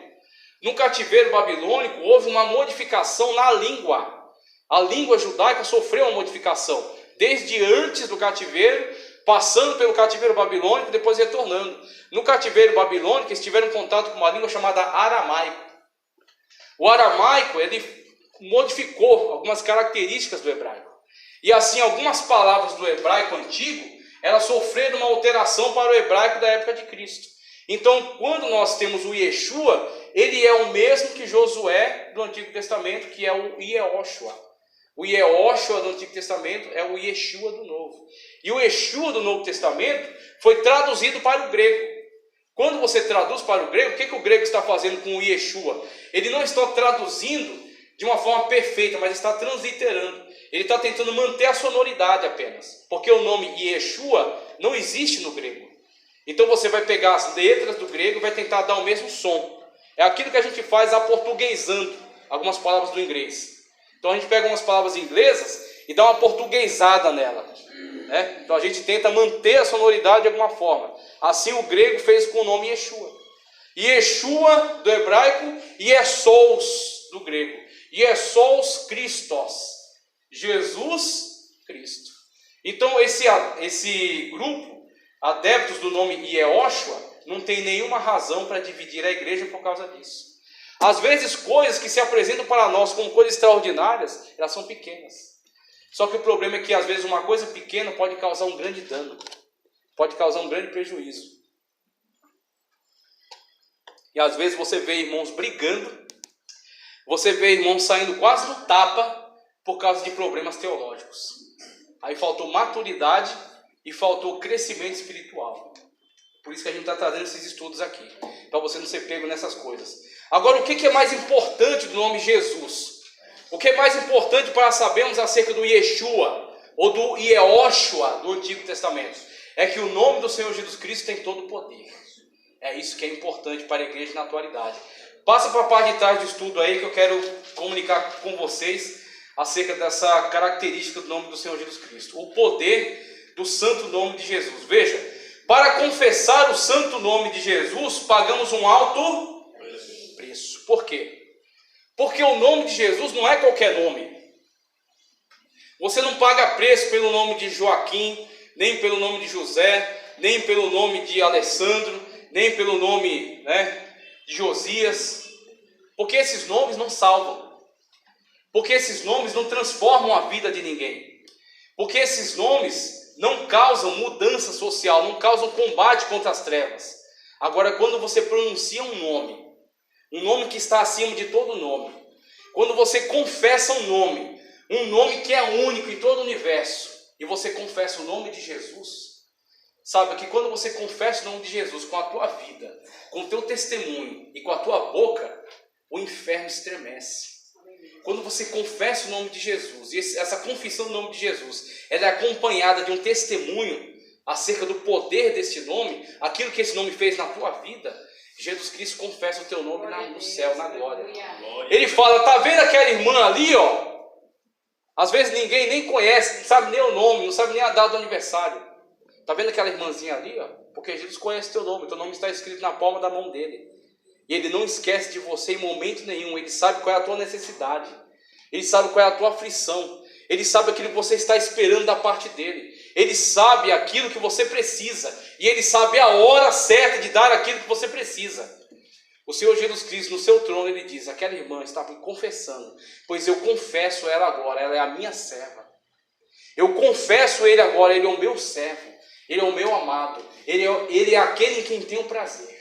No cativeiro babilônico, houve uma modificação na língua. A língua judaica sofreu uma modificação, desde antes do cativeiro, passando pelo cativeiro babilônico, depois retornando. No cativeiro babilônico, eles tiveram contato com uma língua chamada aramaico. O aramaico, ele modificou algumas características do hebraico. E assim, algumas palavras do hebraico antigo, elas sofreram uma alteração para o hebraico da época de Cristo. Então, quando nós temos o Yeshua, ele é o mesmo que Josué do Antigo Testamento, que é o Yehoshua. O Yehoshua do Antigo Testamento é o Yeshua do Novo. E o Yeshua do Novo Testamento foi traduzido para o grego. Quando você traduz para o grego, o que o grego está fazendo com o Yeshua? Ele não está traduzindo de uma forma perfeita, mas está transliterando. Ele está tentando manter a sonoridade apenas. Porque o nome Yeshua não existe no grego. Então você vai pegar as letras do grego e vai tentar dar o mesmo som. É aquilo que a gente faz aportuguesando algumas palavras do inglês. Então a gente pega umas palavras inglesas e dá uma portuguesada nela. Né? Então a gente tenta manter a sonoridade de alguma forma. Assim o grego fez com o nome Yeshua. Yeshua do hebraico e Yesous do grego. Yesous Christos. Jesus Cristo. Então esse grupo, adeptos do nome Yehoshua, não tem nenhuma razão para dividir a igreja por causa disso. Às vezes coisas que se apresentam para nós como coisas extraordinárias, elas são pequenas. Só que o problema é que às vezes uma coisa pequena pode causar um grande dano. Pode causar um grande prejuízo. E às vezes você vê irmãos brigando. Você vê irmãos saindo quase no tapa por causa de problemas teológicos. Aí faltou maturidade e faltou crescimento espiritual. Por isso que a gente está trazendo esses estudos aqui. Para você não ser pego nessas coisas. Agora, o que é mais importante do nome Jesus? O que é mais importante para sabermos acerca do Yeshua ou do Yehoshua do Antigo Testamento? É que o nome do Senhor Jesus Cristo tem todo o poder. É isso que é importante para a igreja na atualidade. Passa para a parte de trás do estudo aí que eu quero comunicar com vocês acerca dessa característica do nome do Senhor Jesus Cristo. O poder do santo nome de Jesus. Veja, para confessar o santo nome de Jesus, pagamos um alto preço. Por quê? Porque o nome de Jesus não é qualquer nome. Você não paga preço pelo nome de Joaquim, nem pelo nome de José, nem pelo nome de Alessandro, nem pelo nome, de Josias. Porque esses nomes não salvam. Porque esses nomes não transformam a vida de ninguém. Porque esses nomes não causam mudança social, não causam combate contra as trevas. Agora, quando você pronuncia um nome que está acima de todo nome, quando você confessa um nome que é único em todo o universo, e você confessa o nome de Jesus, sabe que quando você confessa o nome de Jesus com a tua vida, com o teu testemunho e com a tua boca, o inferno estremece. Quando você confessa o nome de Jesus, e essa confissão do nome de Jesus, ela é acompanhada de um testemunho acerca do poder desse nome, aquilo que esse nome fez na tua vida, Jesus Cristo confessa o teu nome no céu, na glória. Ele fala, tá vendo aquela irmã ali, ó? Às vezes ninguém nem conhece, não sabe nem o nome, não sabe nem a data do aniversário. Tá vendo aquela irmãzinha ali, ó? Porque Jesus conhece teu nome está escrito na palma da mão dele. E ele não esquece de você em momento nenhum. Ele sabe qual é a tua necessidade. Ele sabe qual é a tua aflição. Ele sabe aquilo que você está esperando da parte dele. Ele sabe aquilo que você precisa. E ele sabe a hora certa de dar aquilo que você precisa. O Senhor Jesus Cristo, no seu trono, ele diz, aquela irmã está me confessando, pois eu confesso ela agora, ela é a minha serva. Eu confesso Ele agora, Ele é o meu servo, Ele é o meu amado, Ele é aquele em quem tenho prazer.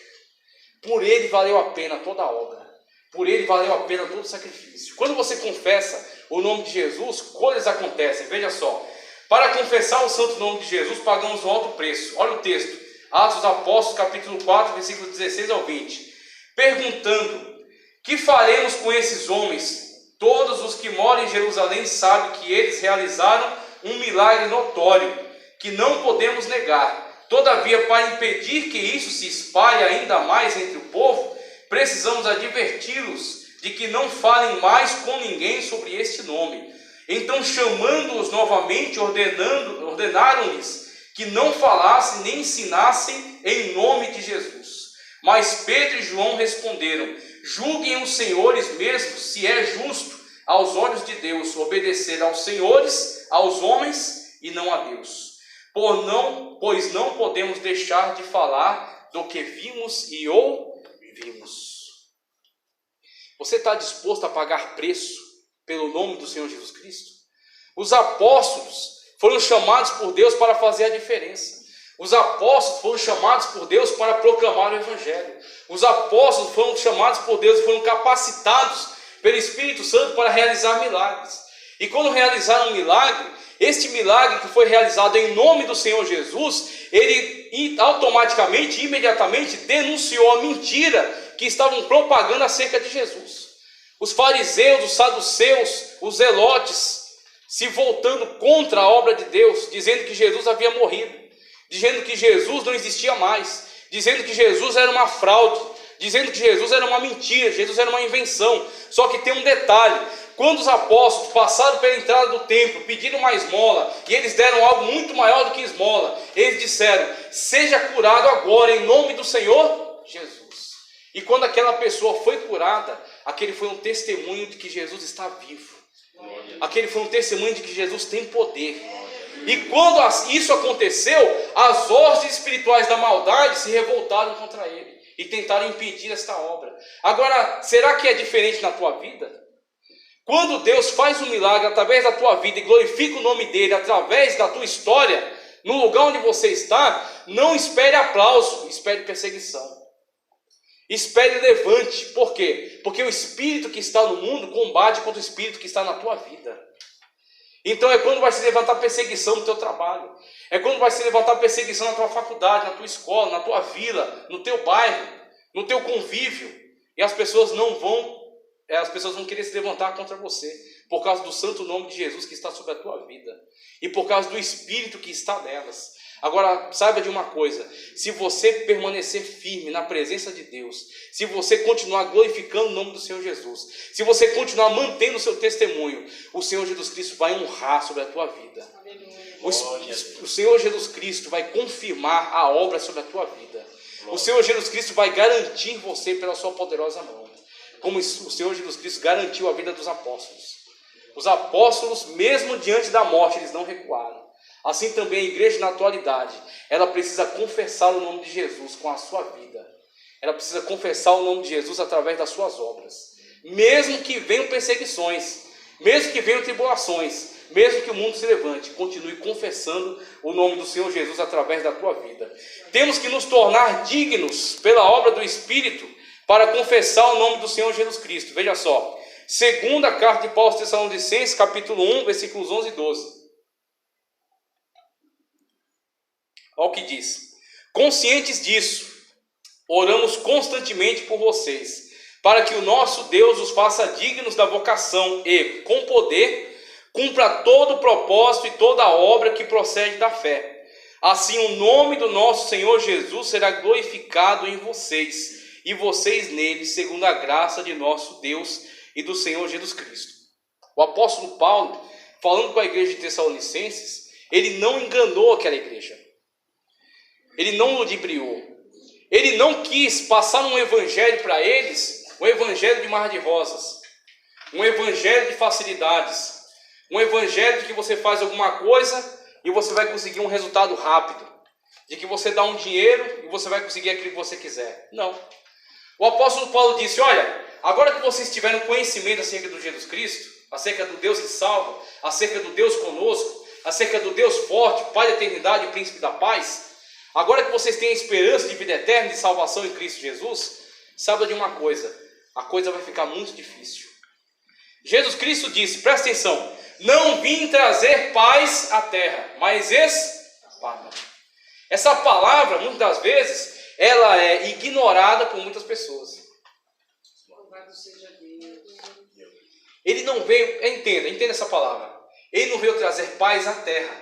Por Ele valeu a pena toda a obra, por Ele valeu a pena todo o sacrifício. Quando você confessa o nome de Jesus, coisas acontecem. Veja só, para confessar o santo nome de Jesus, pagamos um alto preço. Olha o texto, Atos dos Apóstolos, capítulo 4, versículos 16 ao 20. Perguntando, que faremos com esses homens? Todos os que moram em Jerusalém sabem que eles realizaram um milagre notório, que não podemos negar. Todavia, para impedir que isso se espalhe ainda mais entre o povo, precisamos adverti-los de que não falem mais com ninguém sobre este nome. Então, chamando-os novamente, ordenaram-lhes que não falassem nem ensinassem em nome de Jesus. Mas Pedro e João responderam, julguem os senhores mesmos se é justo aos olhos de Deus obedecer aos senhores, aos homens e não a Deus. Pois não podemos deixar de falar do que vimos e ouvimos. Você está disposto a pagar preço pelo nome do Senhor Jesus Cristo? Os apóstolos foram chamados por Deus para fazer a diferença. Os apóstolos foram chamados por Deus para proclamar o Evangelho. Os apóstolos foram chamados por Deus e foram capacitados pelo Espírito Santo para realizar milagres. E quando realizaram um milagre, este milagre que foi realizado em nome do Senhor Jesus, ele automaticamente, imediatamente denunciou a mentira que estavam propagando acerca de Jesus. Os fariseus, os saduceus, os zelotes, se voltando contra a obra de Deus, dizendo que Jesus havia morrido, dizendo que Jesus não existia mais, dizendo que Jesus era uma fraude, dizendo que Jesus era uma mentira, Jesus era uma invenção. Só que tem um detalhe, quando os apóstolos passaram pela entrada do templo, pediram uma esmola, e eles deram algo muito maior do que esmola, eles disseram, seja curado agora em nome do Senhor Jesus. E quando aquela pessoa foi curada, aquele foi um testemunho de que Jesus está vivo. Aquele foi um testemunho de que Jesus tem poder. E quando isso aconteceu, as hostes espirituais da maldade se revoltaram contra ele e tentaram impedir esta obra. Agora, será que é diferente na tua vida? Quando Deus faz um milagre através da tua vida e glorifica o nome dele através da tua história, no lugar onde você está, não espere aplauso, espere perseguição. Espere levante. Por quê? Porque o espírito que está no mundo combate contra o espírito que está na tua vida. Então é quando vai se levantar perseguição no teu trabalho, é quando vai se levantar perseguição na tua faculdade, na tua escola, na tua vila, no teu bairro, no teu convívio, e as pessoas vão querer se levantar contra você, por causa do santo nome de Jesus que está sobre a tua vida, e por causa do Espírito que está nelas. Agora, saiba de uma coisa, se você permanecer firme na presença de Deus, se você continuar glorificando o nome do Senhor Jesus, se você continuar mantendo o seu testemunho, o Senhor Jesus Cristo vai honrar sobre a tua vida. O Senhor Jesus Cristo vai confirmar a obra sobre a tua vida. O Senhor Jesus Cristo vai garantir você pela sua poderosa mão, como o Senhor Jesus Cristo garantiu a vida dos apóstolos. Os apóstolos, mesmo diante da morte, eles não recuaram. Assim também a igreja na atualidade, ela precisa confessar o nome de Jesus com a sua vida. Ela precisa confessar o nome de Jesus através das suas obras. Mesmo que venham perseguições, mesmo que venham tribulações, mesmo que o mundo se levante, continue confessando o nome do Senhor Jesus através da tua vida. Temos que nos tornar dignos pela obra do Espírito para confessar o nome do Senhor Jesus Cristo. Veja só, segunda carta de Paulo aos Tessalonicenses, capítulo 1, versículos 11 e 12. Olha o que diz: conscientes disso, oramos constantemente por vocês, para que o nosso Deus os faça dignos da vocação e, com poder, cumpra todo o propósito e toda a obra que procede da fé. Assim o nome do nosso Senhor Jesus será glorificado em vocês, e vocês nele, segundo a graça de nosso Deus e do Senhor Jesus Cristo. O apóstolo Paulo, falando com a igreja de Tessalonicenses, ele não enganou aquela igreja. Ele não ludibriou. Ele não quis passar um evangelho para eles, um evangelho de mar de rosas, um evangelho de facilidades, um evangelho de que você faz alguma coisa e você vai conseguir um resultado rápido, de que você dá um dinheiro e você vai conseguir aquilo que você quiser. Não. O apóstolo Paulo disse: olha, agora que vocês tiveram conhecimento acerca do Jesus Cristo, acerca do Deus que salva, acerca do Deus conosco, acerca do Deus forte, Pai da eternidade e Príncipe da paz, agora que vocês têm a esperança de vida eterna e de salvação em Cristo Jesus, saiba de uma coisa, a coisa vai ficar muito difícil. Jesus Cristo disse, presta atenção, não vim trazer paz à terra, mas espada. Essa palavra, muitas das vezes, ela é ignorada por muitas pessoas. Ele não veio, entenda essa palavra. Ele não veio trazer paz à terra.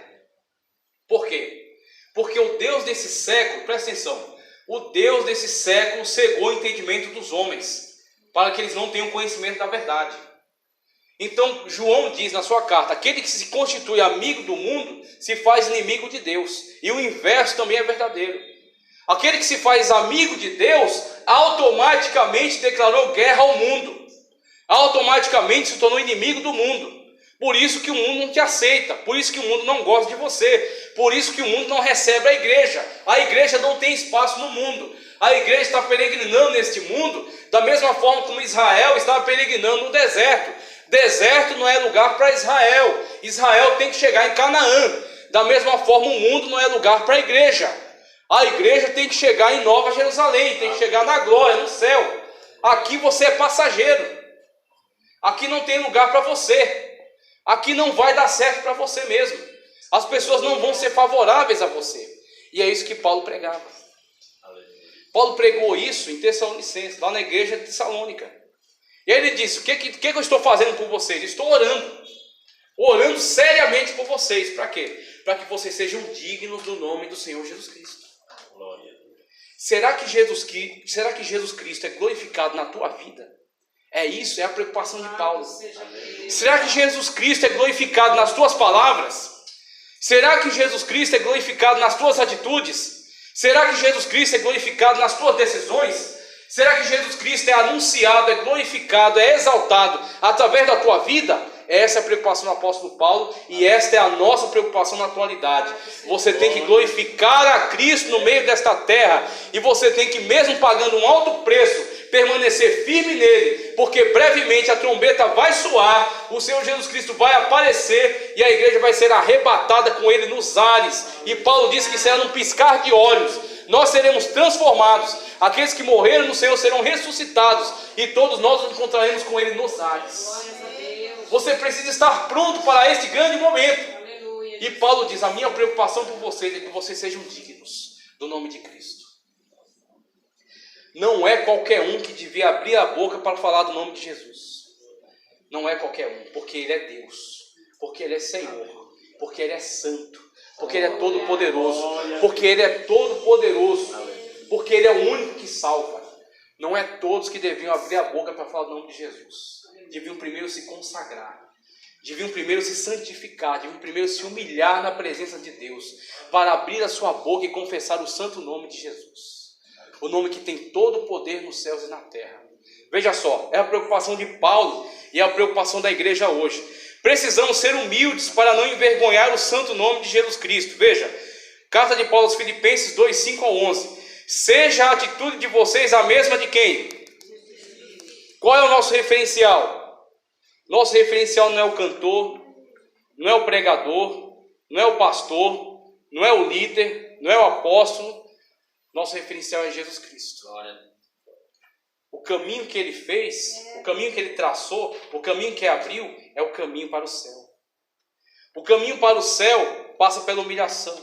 Por quê? Porque o Deus desse século, presta atenção, o Deus desse século cegou o entendimento dos homens, para que eles não tenham conhecimento da verdade. Então, João diz na sua carta, aquele que se constitui amigo do mundo, se faz inimigo de Deus. E o inverso também é verdadeiro. Aquele que se faz amigo de Deus, automaticamente declarou guerra ao mundo. Automaticamente se tornou inimigo do mundo. Por isso que o mundo não te aceita. Por isso que o mundo não gosta de você. Por isso que o mundo não recebe a igreja. A igreja não tem espaço no mundo. A igreja está peregrinando neste mundo da mesma forma como Israel estava peregrinando no deserto. Deserto não é lugar para Israel. Israel tem que chegar em Canaã. Da mesma forma, o mundo não é lugar para a igreja. A igreja tem que chegar em Nova Jerusalém, tem que chegar na glória, no céu. Aqui você é passageiro. Aqui não tem lugar para você. Aqui não vai dar certo para você mesmo. As pessoas não vão ser favoráveis a você. E é isso que Paulo pregava. Paulo pregou isso em Tessalonicenses, lá na igreja de Tessalônica. E aí ele disse, o que eu estou fazendo por vocês? Estou orando. Orando seriamente por vocês. Para quê? Para que vocês sejam dignos do nome do Senhor Jesus Cristo. Será que Jesus Cristo é glorificado na tua vida? É isso, é a preocupação de Paulo. Será que Jesus Cristo é glorificado nas tuas palavras? Será que Jesus Cristo é glorificado nas tuas atitudes? Será que Jesus Cristo é glorificado nas tuas decisões? Será que Jesus Cristo é anunciado, é glorificado, é exaltado através da tua vida? Essa é a preocupação do apóstolo Paulo e esta é a nossa preocupação na atualidade. Você tem que glorificar a Cristo no meio desta terra e você tem que, mesmo pagando um alto preço, permanecer firme nele, porque brevemente a trombeta vai soar, o Senhor Jesus Cristo vai aparecer e a igreja vai ser arrebatada com ele nos ares. E Paulo disse que será num piscar de olhos. Nós seremos transformados, aqueles que morreram no Senhor serão ressuscitados e todos nós nos encontraremos com ele nos ares. Você precisa estar pronto para este grande momento. Aleluia. E Paulo diz, a minha preocupação por vocês é que vocês sejam dignos do nome de Cristo. Não é qualquer um que devia abrir a boca para falar do nome de Jesus. Não é qualquer um, porque Ele é Deus, porque Ele é Senhor, porque Ele é santo, porque Ele é todo poderoso, porque Ele é todo poderoso, porque Ele é o único que salva. Não é todos que deviam abrir a boca para falar do nome de Jesus. Deviam primeiro se consagrar, deviam primeiro se santificar, deviam primeiro se humilhar na presença de Deus, para abrir a sua boca e confessar o santo nome de Jesus, o nome que tem todo o poder nos céus e na terra. Veja só, é a preocupação de Paulo e é a preocupação da igreja hoje. Precisamos ser humildes para não envergonhar o santo nome de Jesus Cristo. Veja, carta de Paulo aos Filipenses 2, 5 ao 11. Seja a atitude de vocês a mesma de quem? Qual é o nosso referencial? Nosso referencial não é o cantor, não é o pregador, não é o pastor, não é o líder, não é o apóstolo. Nosso referencial é Jesus Cristo. O caminho que Ele fez, o caminho que Ele traçou, o caminho que abriu, é o caminho para o céu. O caminho para o céu passa pela humilhação.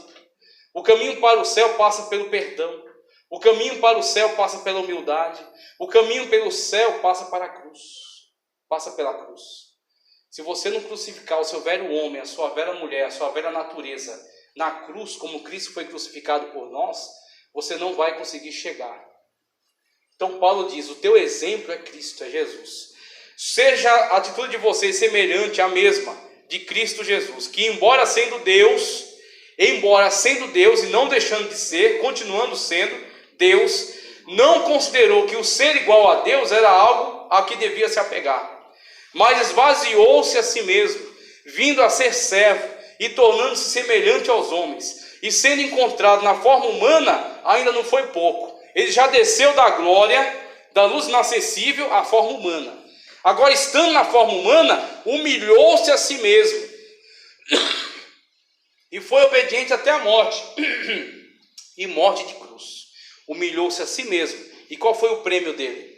O caminho para o céu passa pelo perdão. O caminho para o céu passa pela humildade. O caminho pelo céu passa para a cruz. Passa pela cruz. Se você não crucificar o seu velho homem, a sua velha mulher, a sua velha natureza na cruz, como Cristo foi crucificado por nós, você não vai conseguir chegar. Então Paulo diz, o teu exemplo é Cristo, é Jesus. Seja a atitude de vocês semelhante à mesma de Cristo Jesus, que embora sendo Deus e não deixando de ser, continuando sendo Deus, não considerou que o ser igual a Deus era algo a que devia se apegar, mas esvaziou-se a si mesmo, vindo a ser servo e tornando-se semelhante aos homens, e sendo encontrado na forma humana, ainda não foi pouco. Ele já desceu da glória, da luz inacessível à forma humana. Agora, estando na forma humana, humilhou-se a si mesmo, e foi obediente até a morte, e morte de cruz. Humilhou-se a si mesmo. E qual foi o prêmio dele?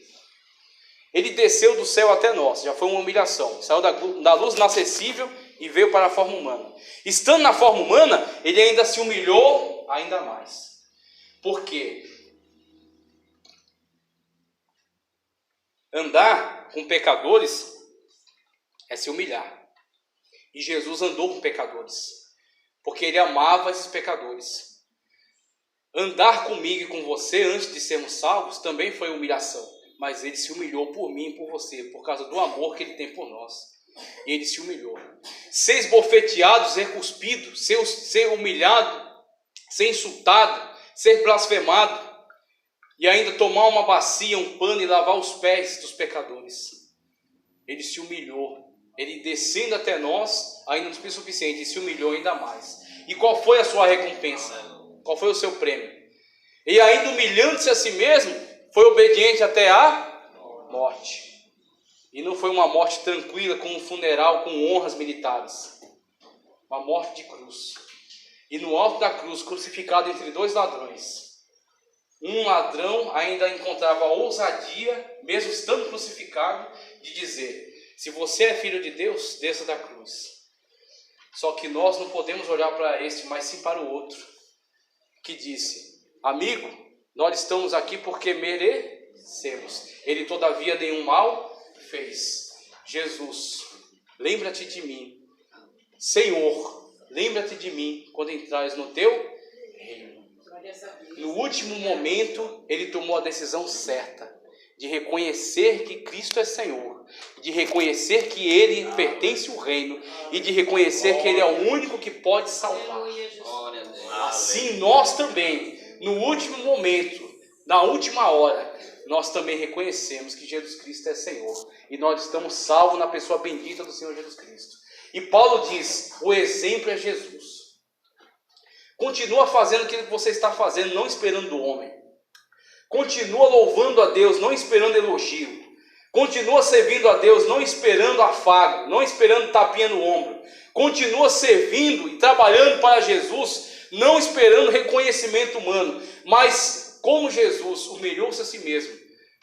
Ele desceu do céu até nós, já foi uma humilhação. Saiu da luz inacessível e veio para a forma humana. Estando na forma humana, ele ainda se humilhou ainda mais. Por quê? Andar com pecadores é se humilhar. E Jesus andou com pecadores, porque ele amava esses pecadores. Andar comigo e com você antes de sermos salvos também foi humilhação. Mas ele se humilhou por mim e por você, por causa do amor que ele tem por nós. E ele se humilhou. Ser esbofeteado, ser cuspido, ser humilhado, ser insultado, ser blasfemado, e ainda tomar uma bacia, um pano e lavar os pés dos pecadores. Ele se humilhou. Ele descendo até nós, ainda não foi suficiente, ele se humilhou ainda mais. E qual foi a sua recompensa? Qual foi o seu prêmio? E ainda humilhando-se a si mesmo, foi obediente até a morte. E não foi uma morte tranquila, como um funeral com honras militares. Uma morte de cruz. E no alto da cruz, crucificado entre dois ladrões, um ladrão ainda encontrava a ousadia, mesmo estando crucificado, de dizer: se você é filho de Deus, desça da cruz. Só que nós não podemos olhar para este, mas sim para o outro, que disse: amigo, nós estamos aqui porque merecemos. Ele todavia nenhum mal fez. Jesus, lembra-te de mim. Senhor, lembra-te de mim quando entrares no teu reino. No último momento, ele tomou a decisão certa de reconhecer que Cristo é Senhor, de reconhecer que ele pertence ao reino e de reconhecer que ele é o único que pode salvar. Assim nós também, no último momento, na última hora, nós também reconhecemos que Jesus Cristo é Senhor e nós estamos salvos na pessoa bendita do Senhor Jesus Cristo. E Paulo diz: o exemplo é Jesus. Continua fazendo aquilo que você está fazendo, não esperando do homem. Continua louvando a Deus, não esperando elogio. Continua servindo a Deus, não esperando afago, não esperando tapinha no ombro. Continua servindo e trabalhando para Jesus, não esperando reconhecimento humano. Mas como Jesus humilhou-se a si mesmo,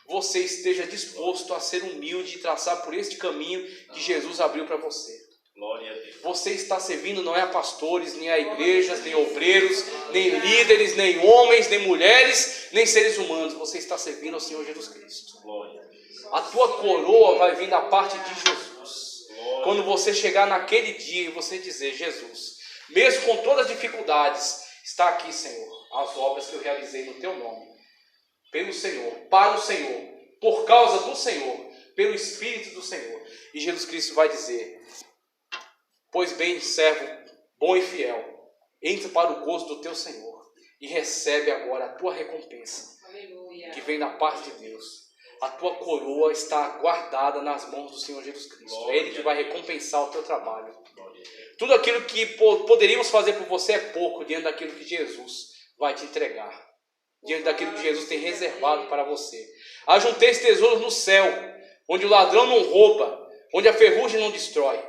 você esteja disposto a ser humilde e traçar por este caminho que Jesus abriu para você. Glória a Deus. Você está servindo não é a pastores, nem a igrejas, nem obreiros, nem líderes, nem homens, nem mulheres, nem seres humanos. Você está servindo ao Senhor Jesus Cristo. Glória a Deus. A tua coroa vai vir da parte de Jesus. Quando você chegar naquele dia e você dizer: Jesus, mesmo com todas as dificuldades, está aqui, Senhor, as obras que eu realizei no teu nome, pelo Senhor, para o Senhor, por causa do Senhor, pelo Espírito do Senhor. E Jesus Cristo vai dizer: pois bem, servo bom e fiel, entra para o gozo do teu Senhor e recebe agora a tua recompensa. Aleluia. Que vem da parte de Deus. A tua coroa está guardada nas mãos do Senhor Jesus Cristo. Glória. É Ele que vai recompensar o teu trabalho. Glória. Tudo aquilo que poderíamos fazer por você é pouco diante daquilo que Jesus vai te entregar, diante daquilo que Jesus tem reservado para você. Ajunteis tesouros no céu, onde o ladrão não rouba, onde a ferrugem não destrói.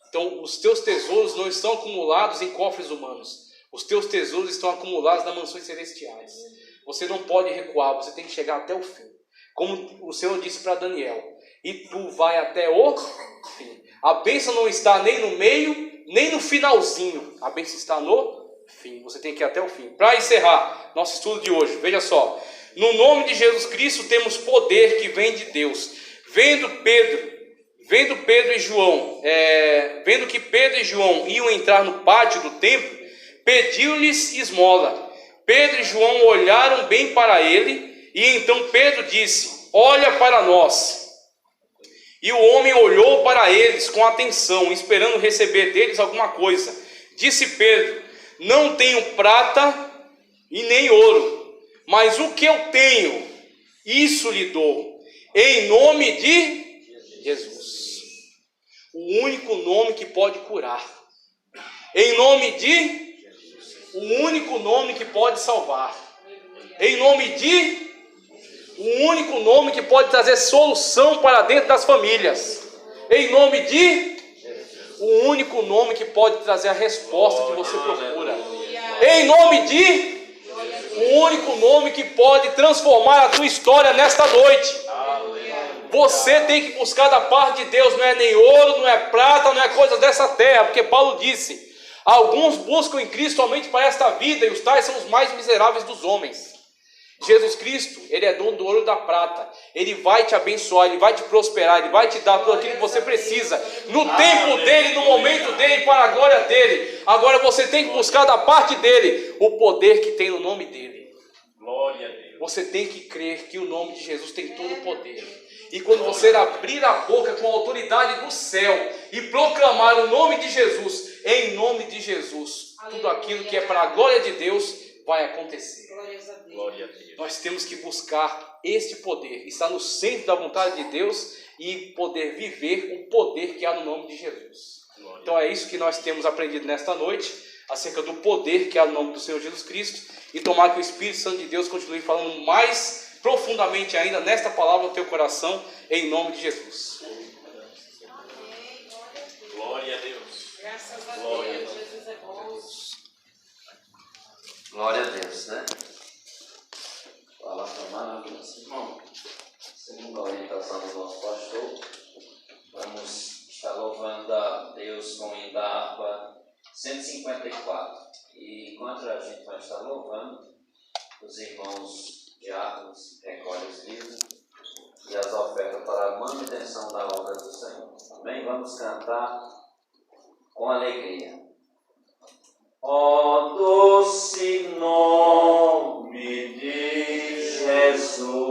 Então, os teus tesouros não estão acumulados em cofres humanos. Os teus tesouros estão acumulados nas mansões celestiais. Você não pode recuar, você tem que chegar até o fim. Como o Senhor disse para Daniel: e tu vai até o fim. A bênção não está nem no meio, nem no finalzinho. A bênção está no fim. Você tem que ir até o fim. Para encerrar nosso estudo de hoje, veja só. No nome de Jesus Cristo temos poder que vem de Deus. Vendo Pedro e João, vendo que Pedro e João iam entrar no pátio do templo, pediu-lhes esmola. Pedro e João olharam bem para ele, e então Pedro disse: olha para nós. E o homem olhou para eles com atenção, esperando receber deles alguma coisa. Disse Pedro: não tenho prata e nem ouro, mas o que eu tenho, isso lhe dou, em nome de Jesus. O único nome que pode curar. Em nome de... o único nome que pode salvar. Em nome de... o único nome que pode trazer solução para dentro das famílias. Em nome de... o único nome que pode trazer a resposta que você procura. Em nome de... O único nome que pode transformar a tua história nesta noite. Você tem que buscar da parte de Deus. Não é nem ouro, não é prata, não é coisa dessa terra. Porque Paulo disse: alguns buscam em Cristo somente para esta vida, e os tais são os mais miseráveis dos homens. Jesus Cristo, Ele é dono do ouro e da prata. Ele vai te abençoar, Ele vai te prosperar, Ele vai te dar tudo aquilo que você precisa, no tempo dEle, no momento dEle, para a glória dEle. Agora você tem que buscar da parte dEle o poder que tem no nome dEle. Glória a Deus. Você tem que crer que o nome de Jesus tem todo o poder. E quando você abrir a boca com a autoridade do céu e proclamar o nome de Jesus, em nome de Jesus, tudo aquilo que é para a glória de Deus vai acontecer. Glória a Deus. Nós temos que buscar este poder, estar no centro da vontade de Deus e poder viver o poder que há no nome de Jesus. Então é isso que nós temos aprendido nesta noite, acerca do poder que há no nome do Senhor Jesus Cristo, e tomar que o Espírito Santo de Deus continue falando mais profundamente ainda nesta palavra no teu coração, em nome de Jesus. Glória a Deus. Graças a Glória a Deus, Deus. Jesus é bom. Glória a Deus, né? Palavra maravilhosa. Irmão, segundo a orientação do nosso pastor, vamos estar louvando a Deus com o hino da harpa 154. E enquanto a gente vai estar louvando, os irmãos diáconos recolhem os livros e as ofertas para a manutenção da obra do Senhor. Amém? Vamos cantar com alegria. Ó doce nome de Jesus.